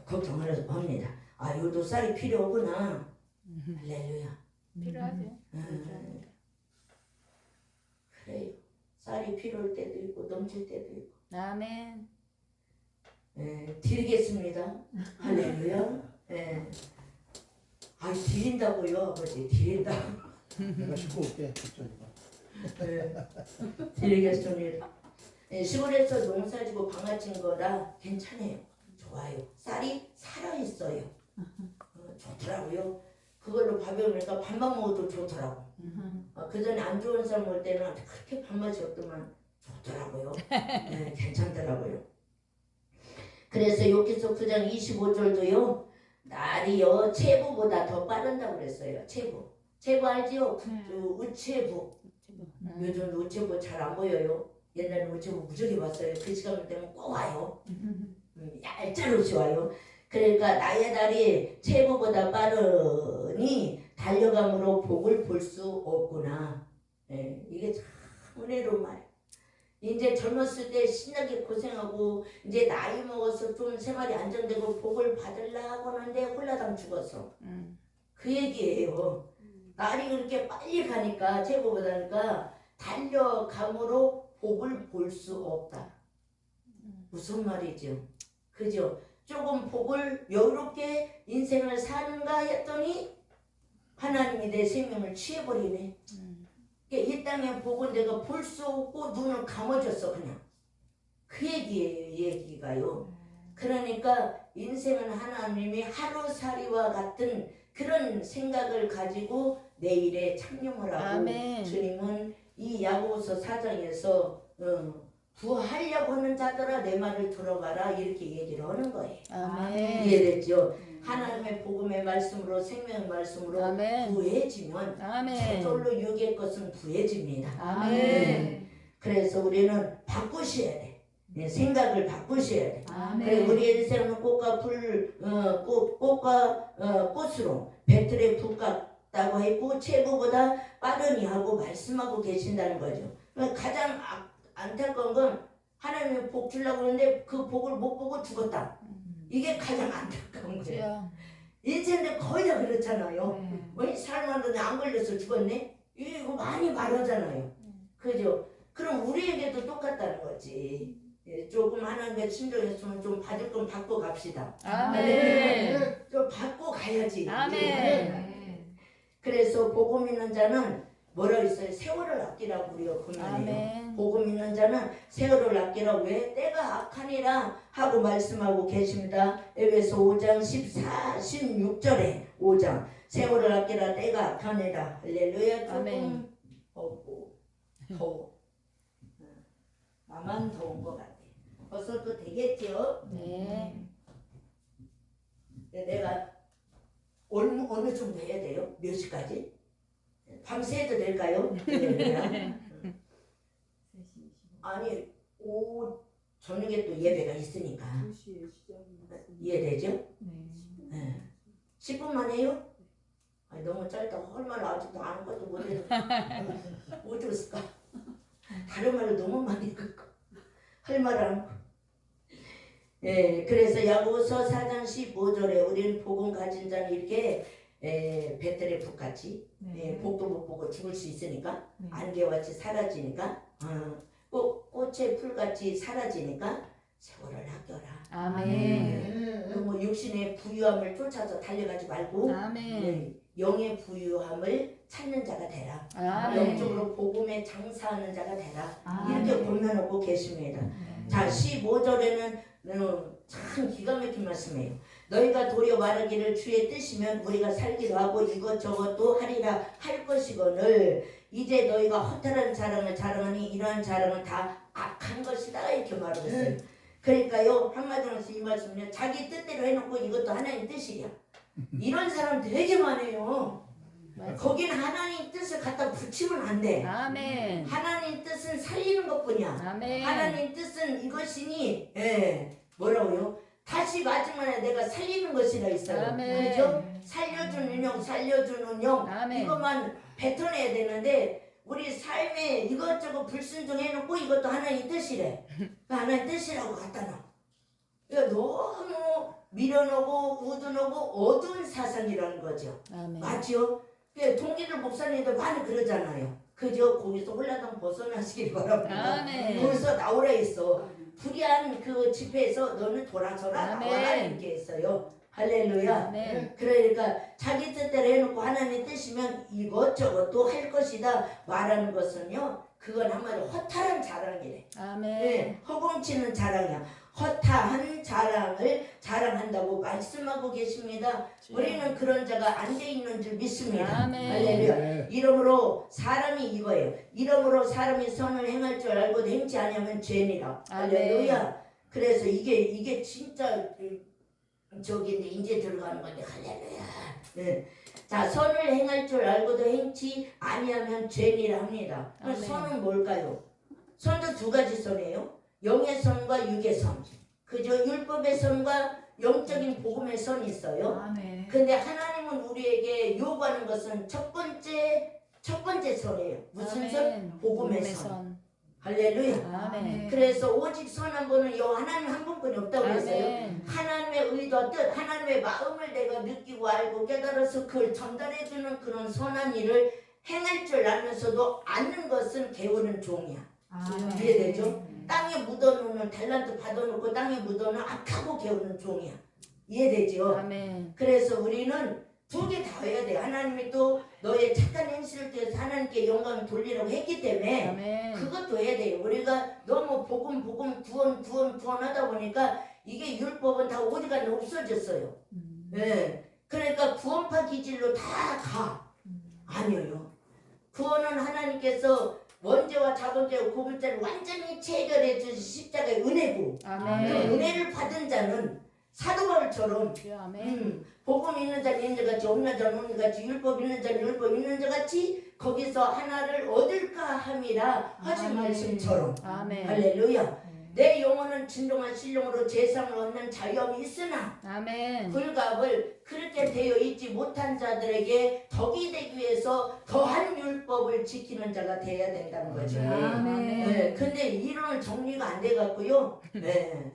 걱정을 합니다. 아, 요도 쌀이 필요하구나. 할렐루야. 필요하죠. 그래요. 쌀이 필요할 때도 있고 넘칠 때도 있고. 아멘. 드리겠습니다. 할렐루야. 아, 드린다고요, 아버지. 드린다고. 내가 싣고 올게. 걱정이 마. 드리겠습니다. 시골에서 농사지고 방아친 거라 괜찮아요. 좋아요. 쌀이 살아있어요. 좋더라고요. 그걸로 밥에 먹으니까 밥만 먹어도 좋더라고. 그 전에 안 좋은 쌀 먹을 때는 그렇게 밥맛이 없더만 좋더라고요. 괜찮더라고요. 그래서 욥기서 9장 25절도요. 날이요 체부보다 더 빠른다고 그랬어요. 체부 알지요? 우체부. 요즘 우체부 잘 안 보여요. 옛날에 우체부 무지하게 봤어요. 그 시간 되면 꼭 와요. 얄짤없이 와요. 그러니까 나의 달이 체부보다 빠르니 달려감으로 복을 볼 수 없구나. 이게 참 은혜로운 말이에요. 이제 젊었을 때 신나게 고생하고 이제 나이 먹어서 좀 생활이 안정되고 복을 받으려고 하는데 홀라당 죽었어. 그 얘기예요. 날이 그렇게 빨리 가니까 체부보다니까 달려감으로 복을 볼 수 없다. 무슨 말이죠? 그죠? 조금 복을 여유롭게 인생을 사는가 했더니 하나님이 내 생명을 취해버리네. 이 땅의 복은 내가 볼 수 없고 눈을 감아줬어 그냥. 그 얘기예요. 얘기가요. 그러니까 인생은 하나님이 하루살이와 같은 그런 생각을 가지고 내일에 창념을 하고 아멘. 주님은 이 야고보서 4장에서 구하려고 하는 자들아 내 말을 들어봐라 이렇게 얘기를 하는 거예요. 아멘. 이해됐죠? 하나님의 복음의 말씀으로 생명의 말씀으로 아멘. 구해지면 아멘. 저절로 육의 것은 구해집니다. 아멘. 그래서 우리는 바꾸셔야 돼. 생각을 바꾸셔야 돼. 그래, 우리 인생은 꽃과 꽃으로 배틀에 불 같다고 했고 체부보다 빠르니 하고 말씀하고 계신다는 거죠. 가장 안타까운 건 하나님이 복 주려고 하는데 그 복을 못 보고 죽었다. 이게 가장 안타까운 거예요. 인생도 거의 다 그렇잖아요. 왜 살만한데 안 걸려서 죽었네? 이거 많이 말하잖아요. 그죠? 그럼 우리에게도 똑같다는 거지. 조금 하나님의 친절했으면 좀 받을 건 받고 갑시다. 아멘. 좀 받고 가야지. 아멘. 그래서 복음 있는 자는 뭐라 했어요? 세월을 아끼라고 우리가 보면요. 아멘. 복음 있는 자는 세월을 아끼라. 왜? 때가 악하니라 하고 말씀하고 계십니다. 에베소 5장 14, 16절에 5장 세월을 아끼라 때가 악하니라. 할렐루야. 조금 없고 더워. 나만 더운 것 같아. 벌써 또 되겠죠? 네. 내가 어느 정도 해야 돼요? 몇 시까지? 밤새 해도 될까요? 아니 저녁에 또 예배가 있으니까 이해되죠? 네. 10분만 해요? 아니, 너무 짧다. 할 말 아직도 아무것도 못해서 못 들었을까? 다른 말을 너무 많이 듣고 할 말을 안 하고. 그래서 야고보서 4장 15절에 우리는 복음 가진 자는 이렇게 배틀의 북같이 복도 못 보고 죽을 수 있으니까 안개같이 사라지니까 꽃의 풀같이 사라지니까 세월을 아껴라. 아멘. 뭐 육신의 부유함을 쫓아서 달려가지 말고 아멘. 영의 부유함을 찾는 자가 되라. 아멘. 영적으로 복음에 장사하는 자가 되라. 아멘. 이렇게 권면하고 계십니다. 자 15절에는 참 기가 막힌 말씀이에요. 너희가 도리어 말하기를 주의 뜻이면 우리가 살기도 하고 이것저것도 하리라 할 것이거늘 이제 너희가 허탈한 자랑을 자랑하니 이러한 자랑은 다 악한 것이다 이렇게 말을 했어요. 그러니까요 한마디로 해서 이 말씀은요 자기 뜻대로 해놓고 이것도 하나님 뜻이야. 이런 사람 되게 많아요. 거긴 하나님 뜻을 갖다 붙이면 안 돼. 아멘. 하나님 뜻은 살리는 것뿐이야. 아멘. 하나님 뜻은 이것이니 뭐라고요? 다시 마지막에 내가 살리는 것이라 있어요. 아멘. 그죠? 살려주는 영, 살려주는 영 아멘. 이것만 뱉어내야 되는데 우리 삶에 이것저것 불순종해놓고 이것도 하나님 뜻이래. 하나님 뜻이라고 갖다 놔. 이거 너무 밀어놓고 우둔하고 어두운 사상이라는 거죠. 아멘. 맞죠? 동기들 목사님도 많이 그러잖아요. 그저 거기서 홀라당 벗어나시길 바랍니다. 아멘. 거기서 나오라 했어. 불의한 그 집회에서 너는 돌아서라 아멘. 나와라 이렇게 했어요. 할렐루야. 아멘. 그러니까 자기 뜻대로 해놓고 하나님 뜻이면 이것저것 또 할 것이다 말하는 것은요, 그건 한마디로 허탈한 자랑이래. 아멘. 네, 허공치는 자랑이야. 허탈한 자랑을 자랑한다고 말씀하고 계십니다. 우리는 그런 자가 안 돼 있는 줄 믿습니다. 아멘. 할렐루야. 네. 이러므로 사람이 이거예요. 이러므로 사람이 선을 행할 줄 알고도 행치 아니하면 죄니라. 할렐루야. 그래서 이게 진짜 저기인데 이제 들어가는 건데 할렐루야. 네. 자, 선을 행할 줄 알고도 행치 아니하면 죄니라 합니다. 그럼 아멘. 선은 뭘까요? 선도 두 가지 선이에요. 영의 선과 육의 선. 그죠? 율법의 선과 영적인 복음의 선이 있어요. 아멘. 근데 하나님은 우리에게 요구하는 것은 첫 번째 선이에요. 무슨 선? 아멘. 복음의 선. 할렐루야. 아멘. 그래서 오직 선 한 분은 하나님 한 분뿐이 없다고 그랬어요. 아멘. 하나님의 의도 뜻, 하나님의 마음을 내가 느끼고 알고 깨달아서 그걸 전달해주는 그런 선한 일을 행할 줄 알면서도 않는 것은 게으른 종이야. 아멘. 이해되죠? 땅에 묻어놓는 달란트 받아놓고 땅에 묻어놓은 악하고 게으른 종이야. 이해되죠? 아멘. 그래서 우리는 두 개 다 해야 돼. 하나님이 또 너의 착한 행실을 통해서 하나님께 영광을 돌리라고 했기 때문에 아멘. 그것도 해야 돼요. 우리가 너무 복음 구원 하다 보니까 이게 율법은 다 어디가 없어졌어요. 네. 그러니까 구원파 기질로 다 가. 아니에요. 구원은 하나님께서 원죄와 자본죄와 구분죄를 완전히 체결해 주신 십자가의 은혜고, 그 아멘. 은혜를 받은 자는 사도 바울처럼 아멘. 복음 있는 자는 있는 자 같이 없는 자는 없는 자 같이 율법 있는 자는 율법 있는 자 같이 거기서 하나를 얻을까 함이라 하신 아멘. 말씀처럼. 아멘. 할렐루야. 내 영혼은 진정한 신령으로 재상을 얻는 자유함이 있으나 아멘. 불갑을 그렇게 되어 있지 못한 자들에게 덕이 되기 위해서 더한 율법을 지키는 자가 되어야 된다는 거죠. 아멘. 네, 근데 이론은 정리가 안 돼갖고요. 네.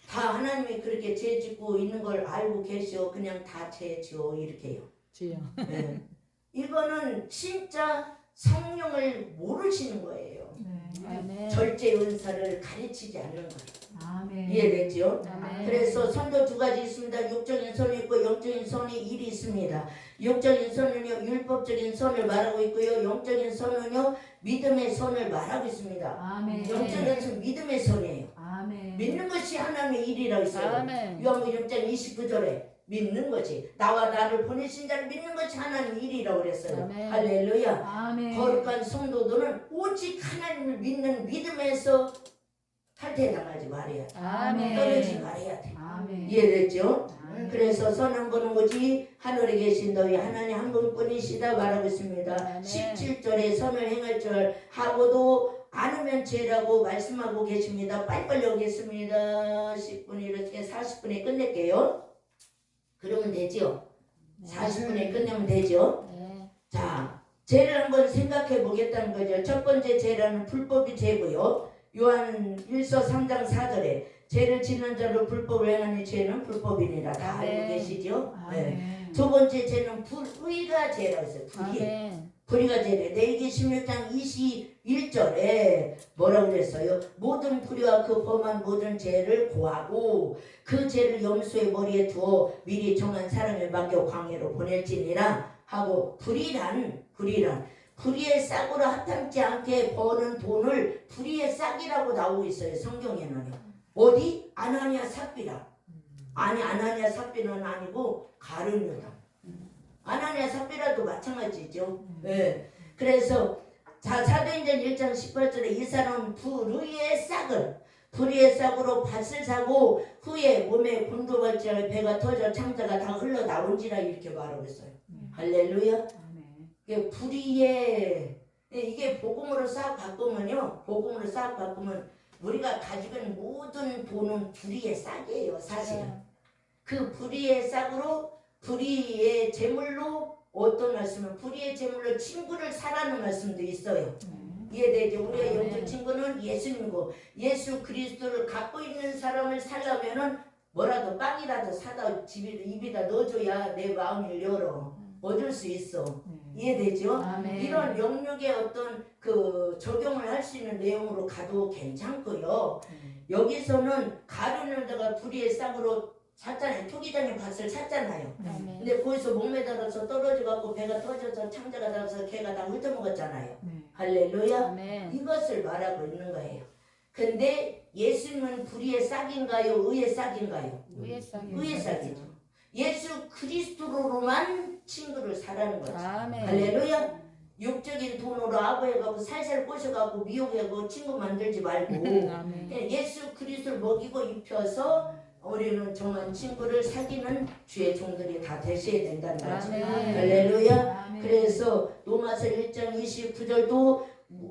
다 하나님이 그렇게 죄 짓고 있는 걸 알고 계셔. 그냥 다 죄지어 이렇게 해요. 주여. 네. 이거는 진짜 성령을 모르시는 거예요. 네. 아멘. 절제 은사를 가르치지 않는 거예요. 아멘. 이해됐죠? 아멘. 그래서 선도 두 가지 있습니다. 육적인 선이 있고 영적인 선이 일이 있습니다. 육적인 선은요 율법적인 선을 말하고 있고요, 영적인 선은요 믿음의 선을 말하고 있습니다. 아멘. 영적인 선 믿음의 선이에요. 아멘. 믿는 것이 하나님의 일이라고 있어요. 아멘. 요한복음 6장 29절에 믿는 것이, 나와 나를 보내신 자를 믿는 것이 하나님의 일이라고 그랬어요. 아멘. 할렐루야. 아멘. 거룩한 성도들은 오직 하나님을 믿는 믿음에서 탈퇴당하지 말아야 돼. 아멘. 떨어지지 말아야 돼. 아멘. 이해됐죠? 아멘. 그래서 선한 분은 오직 하늘에 계신 너희 하나님 한 분뿐이시다 말하고 있습니다. 아멘. 17절에 선을 행할 줄 하고도 않으면 죄라고 말씀하고 계십니다. 빨리빨리 오겠습니다. 10분 이렇게 40분에 끝낼게요. 그러면 되죠? 40분에 끝내면 되죠? 네. 자, 죄를 한번 생각해 보겠다는 거죠. 첫 번째 죄라는 불법이 죄고요. 요한 1서 3장 4절에 죄를 짓는 자로 불법을 행하는 죄는 불법이니라. 다 알고 아멘. 계시죠? 네. 아멘. 두 번째 죄는 불의가 죄라고 했어요. 불의. 아멘. 불의가 죄래. 레위기 16장 21절에 뭐라고 그랬어요? 모든 불의와 그 범한 모든 죄를 고하고 그 죄를 염소의 머리에 두어 미리 정한 사람에 맡겨 광야로 보낼지니라 하고, 불의의 싹으로 합탐지 않게 버는 돈을 불의의 싹이라고 나오고 있어요. 성경에는요. 어디? 아나니아 삽비라. 아니, 아나니아 삽비는 아니고 가룟유다. 아나니아 삽비라도 마찬가지죠. 네. 그래서 사도행전 1장 18절에 이 사람은 불의의 싹으로 밭을 사고 후에 몸에 곤두박질하여 배가 터져 창자가 다 흘러나온지라 이렇게 말하고 있어요. 할렐루야. 아멘. 이게 불의의, 이게 복음으로 싹 바꾸면요, 복음으로 싹 바꾸면 우리가 가지고 있는 모든 돈은 불의의 싹이에요. 사실은 그 불의의 싹으로 불의의 재물로 어떤 말씀은 불의의 제물로 친구를 사라는 말씀도 있어요. 이해되죠? 우리의 영적 친구는 예수님이고 예수 그리스도를 갖고 있는 사람을 살려면은 뭐라도 빵이라도 사다 입에다 넣어줘야 내 마음을 열어 얻을 수 있어. 이해되죠? 아멘. 이런 영역의 어떤 그 적용을 할 수 있는 내용으로 가도 괜찮고요. 여기서는 가룟유다가 불의의 싹으로 샀잖아요. 토기장의 밭을 샀잖아요. 아멘. 근데 거기서 목매달아서 떨어져갖고 배가 터져서 창자가 닿아서 개가 다 훑어먹었잖아요. 할렐루야. 아멘. 이것을 말하고 있는 거예요. 근데 예수님은 불의의 싹인가요? 의의 싹인가요? 의의 싹이. 의의 싹이죠. 예수 그리스도로만 친구를 사라는 거죠. 아멘. 할렐루야. 육적인 돈으로 아부해가고 살살 꼬셔가고 미혹하고 친구 만들지 말고 아멘. 예수 그리스도를 먹이고 입혀서 우리는 정한 친구를 사귀는 주의 종들이 다 되셔야 된다는 거죠. 아멘. 할렐루야. 아멘. 그래서 로마서 1장 29절도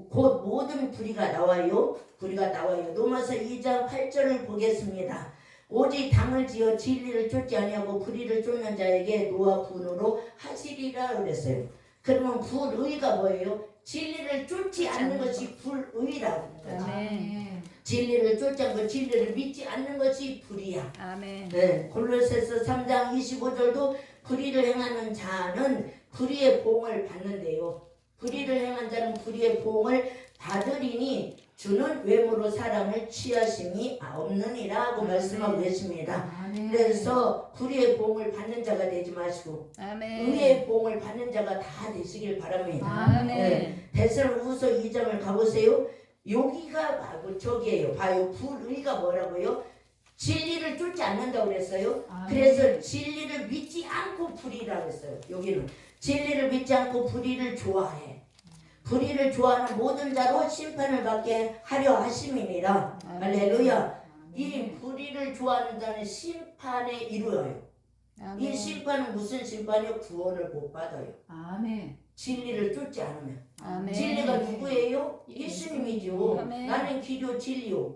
곧 모든 불의가 나와요. 불의가 나와요. 로마서 2장 8절을 보겠습니다. 오직 당을 지어 진리를 쫓지 아니하고 불의를 쫓는 자에게 노와 분으로 하시리라 그랬어요. 그러면 불의가 뭐예요? 진리를 쫓지 않는 것이 불의라고 하는 거죠. 아멘. 진리를 쫓지 않고 진리를 믿지 않는 것이 불의야. 아멘. 네, 골로새서 3장 25절도 불의를 행하는 자는 불의의 보응을 받는데요. 불의를 행한 자는 불의의 보응을 받으리니 주는 외모로 사람을 취하심이 없느니라고 말씀하고 계십니다. 아멘. 그래서 불의의 보응을 받는 자가 되지 마시고 아멘. 의의 보응을 받는 자가 다 되시길 바랍니다. 아멘. 네, 데살로니가후서 2장을 가보세요. 여기가 바로 저기예요. 봐요. 불의가 뭐라고요? 진리를 쫓지 않는다고 그랬어요. 아멘. 그래서 진리를 믿지 않고 불의라고 했어요. 여기는 진리를 믿지 않고 불의를 좋아해. 불의를 좋아하는 모든 자로 심판을 받게 하려 하심이니라. 할렐루야. 이 불의를 좋아하는 자는 심판에 이르러요. 이 아멘. 심판은 무슨 심판이요? 구원을 못 받아요. 아멘. 진리를 쫓지 않으면. 아멘. 진리가 누구예요? 예수님이죠. 아멘. 나는 길이요 진리요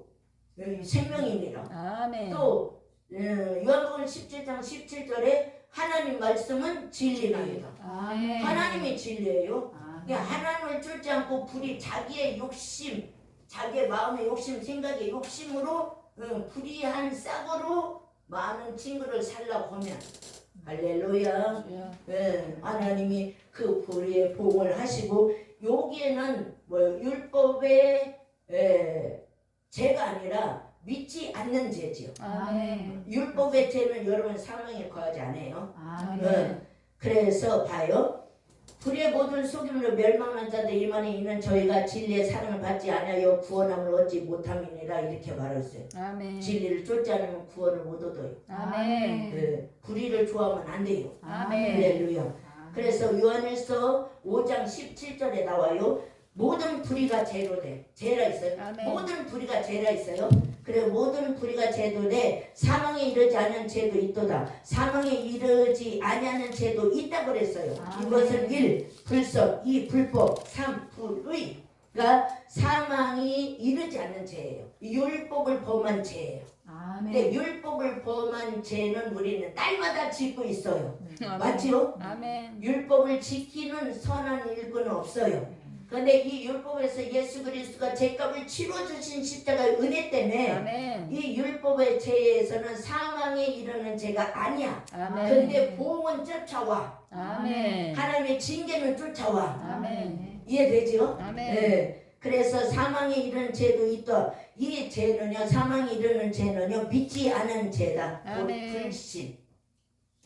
생명이니라. 아멘. 또 요한복음 17장 17절에 하나님 말씀은 진리나이다. 아멘. 하나님이 진리예요. 아멘. 그러니까 하나님을 쫓지 않고 불이 자기의 욕심, 자기의 마음의 욕심, 생각의 욕심으로 불의한 싹으로 많은 친구를 살라고 하면 할렐루야. 주여. 하나님이 그 불의의 보응을 하시고 여기에는 뭐 율법의 죄가 아니라 믿지 않는 죄지요. 아멘. 율법의 죄는 여러분 사망에 거하지 않아요. 아멘. 그래서 봐요. 불의 모든 속임으로 멸망한 자들 이만에 있는 저희가 진리의 사랑을 받지 않아요 구원함을 얻지 못함이니라 이렇게 말했어요. 아멘. 진리를 쫓지 않으면 구원을 못 얻어요. 아멘. 불의를 좋아하면 안 돼요. 아멘. 할렐루야. 그래서 요한일서 5장 17절에 나와요. 모든 불의가 죄로 돼. 죄라 있어요. 아멘. 모든 불의가 죄라 있어요. 그래 모든 불의가 죄도 돼. 사망에 이르지 않은 죄도 있도다. 사망에 이르지 아니하는 죄도 있다 그랬어요. 아멘. 이것은 1. 불법, 2. 불법, 3. 불의가 사망이 이르지 않는 죄예요. 율법을 범한 죄예요. 근데 아멘. 율법을 범한 죄는 우리는 날마다 짓고 있어요. 아멘. 맞지요? 아멘. 율법을 지키는 선한 일꾼은 없어요. 그런데 이 율법에서 예수 그리스도가 죄값을 치러주신 십자가의 은혜 때문에 아멘. 이 율법의 죄에서는 사망에 이르는 죄가 아니야. 아멘. 근데 보응은 쫓아와. 아멘. 하나님의 징계는 쫓아와. 아멘. 이해되죠? 아멘. 네. 그래서 사망에 이르는 죄도 있다. 이 죄는요, 사망에 이르는 죄는요, 믿지 않은 죄다. 곧 아멘.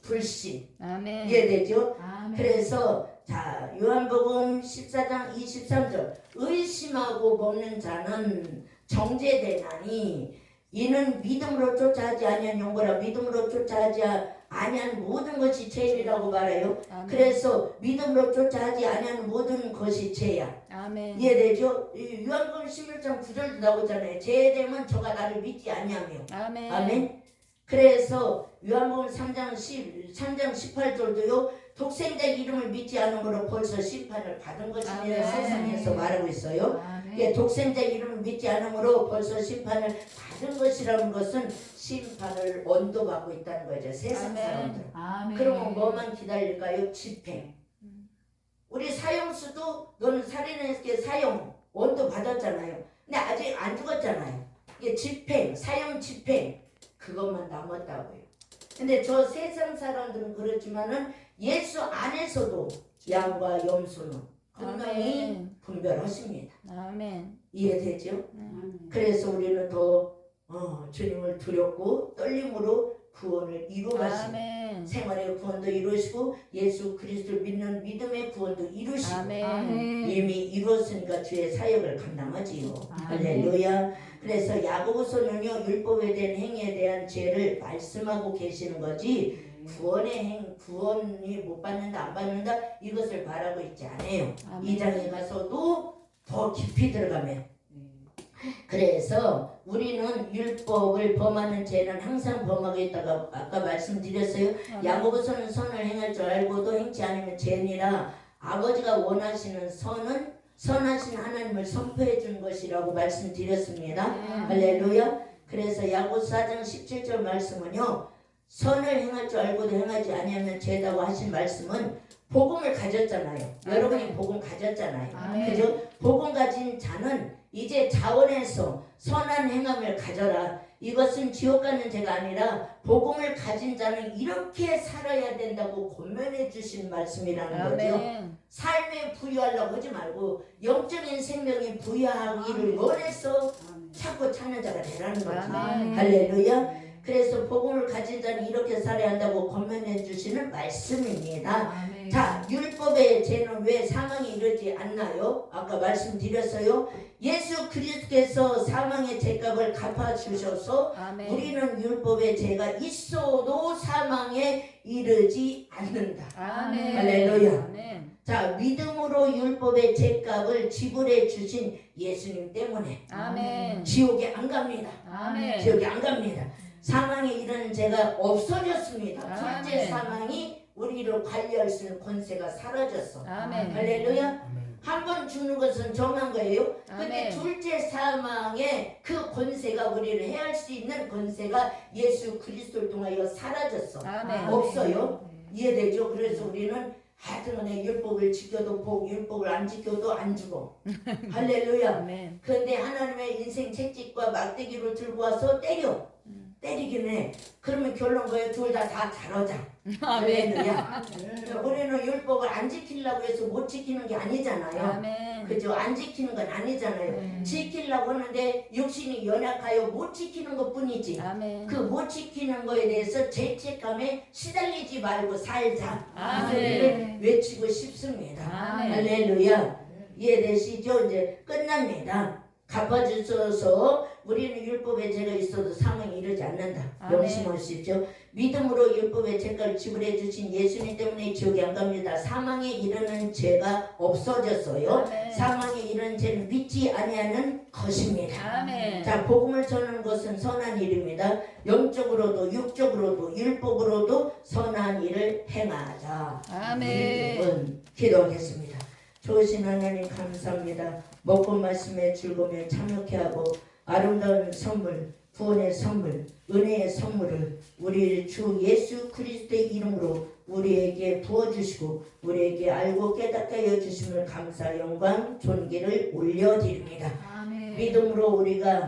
불신. 아멘. 이해되죠? 아멘. 그래서 자 요한복음 14장 23절 의심하고 먹는 자는 정죄되나니 이는 믿음으로 쫓아하지 아니한 용거라 믿음으로 쫓아하지 아니한 모든 것이 죄이라고 말해요. 아멘. 그래서 믿음으로 쫓아하지 아니한 모든 것이 죄야. 아멘. 이해되죠? 요한복음 11장 9절도 나오잖아요. 죄되면 저가 나를 믿지 아니하며. 아멘. 아멘. 그래서 요한복음 3장 18절도요. 독생자 이름을 믿지 않음으로 벌써 심판을 받은 것이니라 아멘. 세상에서 말하고 있어요. 아멘. 예, 독생자 이름을 믿지 않음으로 벌써 심판을 받은 것이라는 것은 심판을 언도받고 있다는 거죠. 세상 아멘. 사람들. 아멘. 그러면 뭐만 기다릴까요? 집행. 우리 사형수도 너는 살인했기에 사형 원도 받았잖아요. 근데 아직 안 죽었잖아요. 이게 집행, 사형 집행 그것만 남았다고요. 근데 저 세상 사람들은 그렇지만은 예수 안에서도 양과 염소는 분명히 아멘. 분별하십니다. 아멘. 이해되죠? 그래서 우리는 더 주님을 두렵고 떨림으로 구원을 이루가시고 아멘. 생활의 구원도 이루시고 예수 그리스도를 믿는 믿음의 구원도 이루시고 아멘. 이미 이루었으니까 주의 사역을 감당하지요. 아멘. 할렐루야. 그래서 야고보서는요 율법에 대한 행위에 대한 죄를 말씀하고 계시는 거지 구원이 못 받는다 안 받는다 이것을 바라고 있지 않아요. 아멘. 2장에 가서도 더 깊이 들어가면 그래서 우리는 율법을 범하는 죄는 항상 범하고 있다가 아까 말씀드렸어요. 야고보서는 선을 행할 줄 알고도 행치 않으면 죄니라. 아버지가 원하시는 선은 선하신 하나님을 선포해 준 것이라고 말씀드렸습니다. 할렐루야. 그래서 야고보서 4장 17절 말씀은요. 선을 행할 줄 알고도 행하지 아니하면 죄다고 하신 말씀은 복음을 가졌잖아요. 여러분이 복음 가졌잖아요. 아멘. 그죠? 복음 가진 자는 이제 자원에서 선한 행함을 가져라. 이것은 지옥 가는 죄가 아니라 복음을 가진 자는 이렇게 살아야 된다고 권면해 주신 말씀이라는 거죠. 아멘. 삶에 부유하려고 하지 말고 영적인 생명이 부유하기를 원해서 찾고 찾는 자가 되라는 거죠. 아멘. 할렐루야. 그래서 복음을 가진 자는 이렇게 살아야 한다고 권면해 주시는 말씀입니다. 아멘. 자, 율법의 죄는 왜 사망에 이르지 않나요? 아까 말씀드렸어요. 예수 그리스도께서 사망의 죄값을 갚아주셔서 아멘. 우리는 율법의 죄가 있어도 사망에 이르지 않는다. 아멘. 할렐루야. 아멘. 자, 믿음으로 율법의 죄값을 지불해 주신 예수님 때문에 아멘. 지옥에 안 갑니다. 아멘. 지옥에 안 갑니다. 사망에 이르는 죄가 없어졌습니다. 아멘. 둘째 사망이 우리를 관리할 수 있는 권세가 사라졌어. 아멘. 할렐루야. 한 번 죽는 것은 정한 거예요. 근데 아멘. 둘째 사망의 그 권세가 우리를 해할 수 있는 권세가 예수 그리스도를 통하여 사라졌어. 아멘. 없어요. 이해되죠? 그래서 우리는 하여튼간에 율법을 지켜도 복, 율법을 안 지켜도 안 죽어. 할렐루야. 아멘. 그런데 하나님의 인생 채찍과 막대기를 들고 와서 때리긴 해. 그러면 결론 뭐예요? 둘 다 잘하자. 할렐루야. 우리는 율법을 안 지키려고 해서 못 지키는 게 아니잖아요. 아멘. 그죠? 안 지키는 건 아니잖아요. 지키려고 하는데 육신이 연약하여 못 지키는 것 뿐이지. 아멘. 그 못 지키는 거에 대해서 죄책감에 시달리지 말고 살자. 아멘. 이를 외치고 싶습니다. 아멘. 할렐루야. 이해되시죠? 이제 끝납니다. 갚아주셔서 우리는 율법의 죄가 있어도 사망에 이르지 않는다. 아멘. 명심하십시오. 믿음으로 율법의 죄값을 지불해 주신 예수님 때문에 지옥에 안 갑니다. 사망에 이르는 죄가 없어졌어요. 아멘. 사망에 이르는 죄는 믿지 아니하는 것입니다. 아멘. 자, 복음을 전하는 것은 선한 일입니다. 영적으로도 육적으로도 율법으로도 선한 일을 행하자. 아멘. 기도하겠습니다. 좋으신 하나님 감사합니다. 먹고 마심에 즐거우며 참여케 하고 아름다운 선물, 구원의 선물, 은혜의 선물을 우리 주 예수 그리스도의 이름으로 우리에게 부어주시고 우리에게 알고 깨닫게 하여 주심을 감사, 영광, 존귀를 올려드립니다. 아멘. 믿음으로 우리가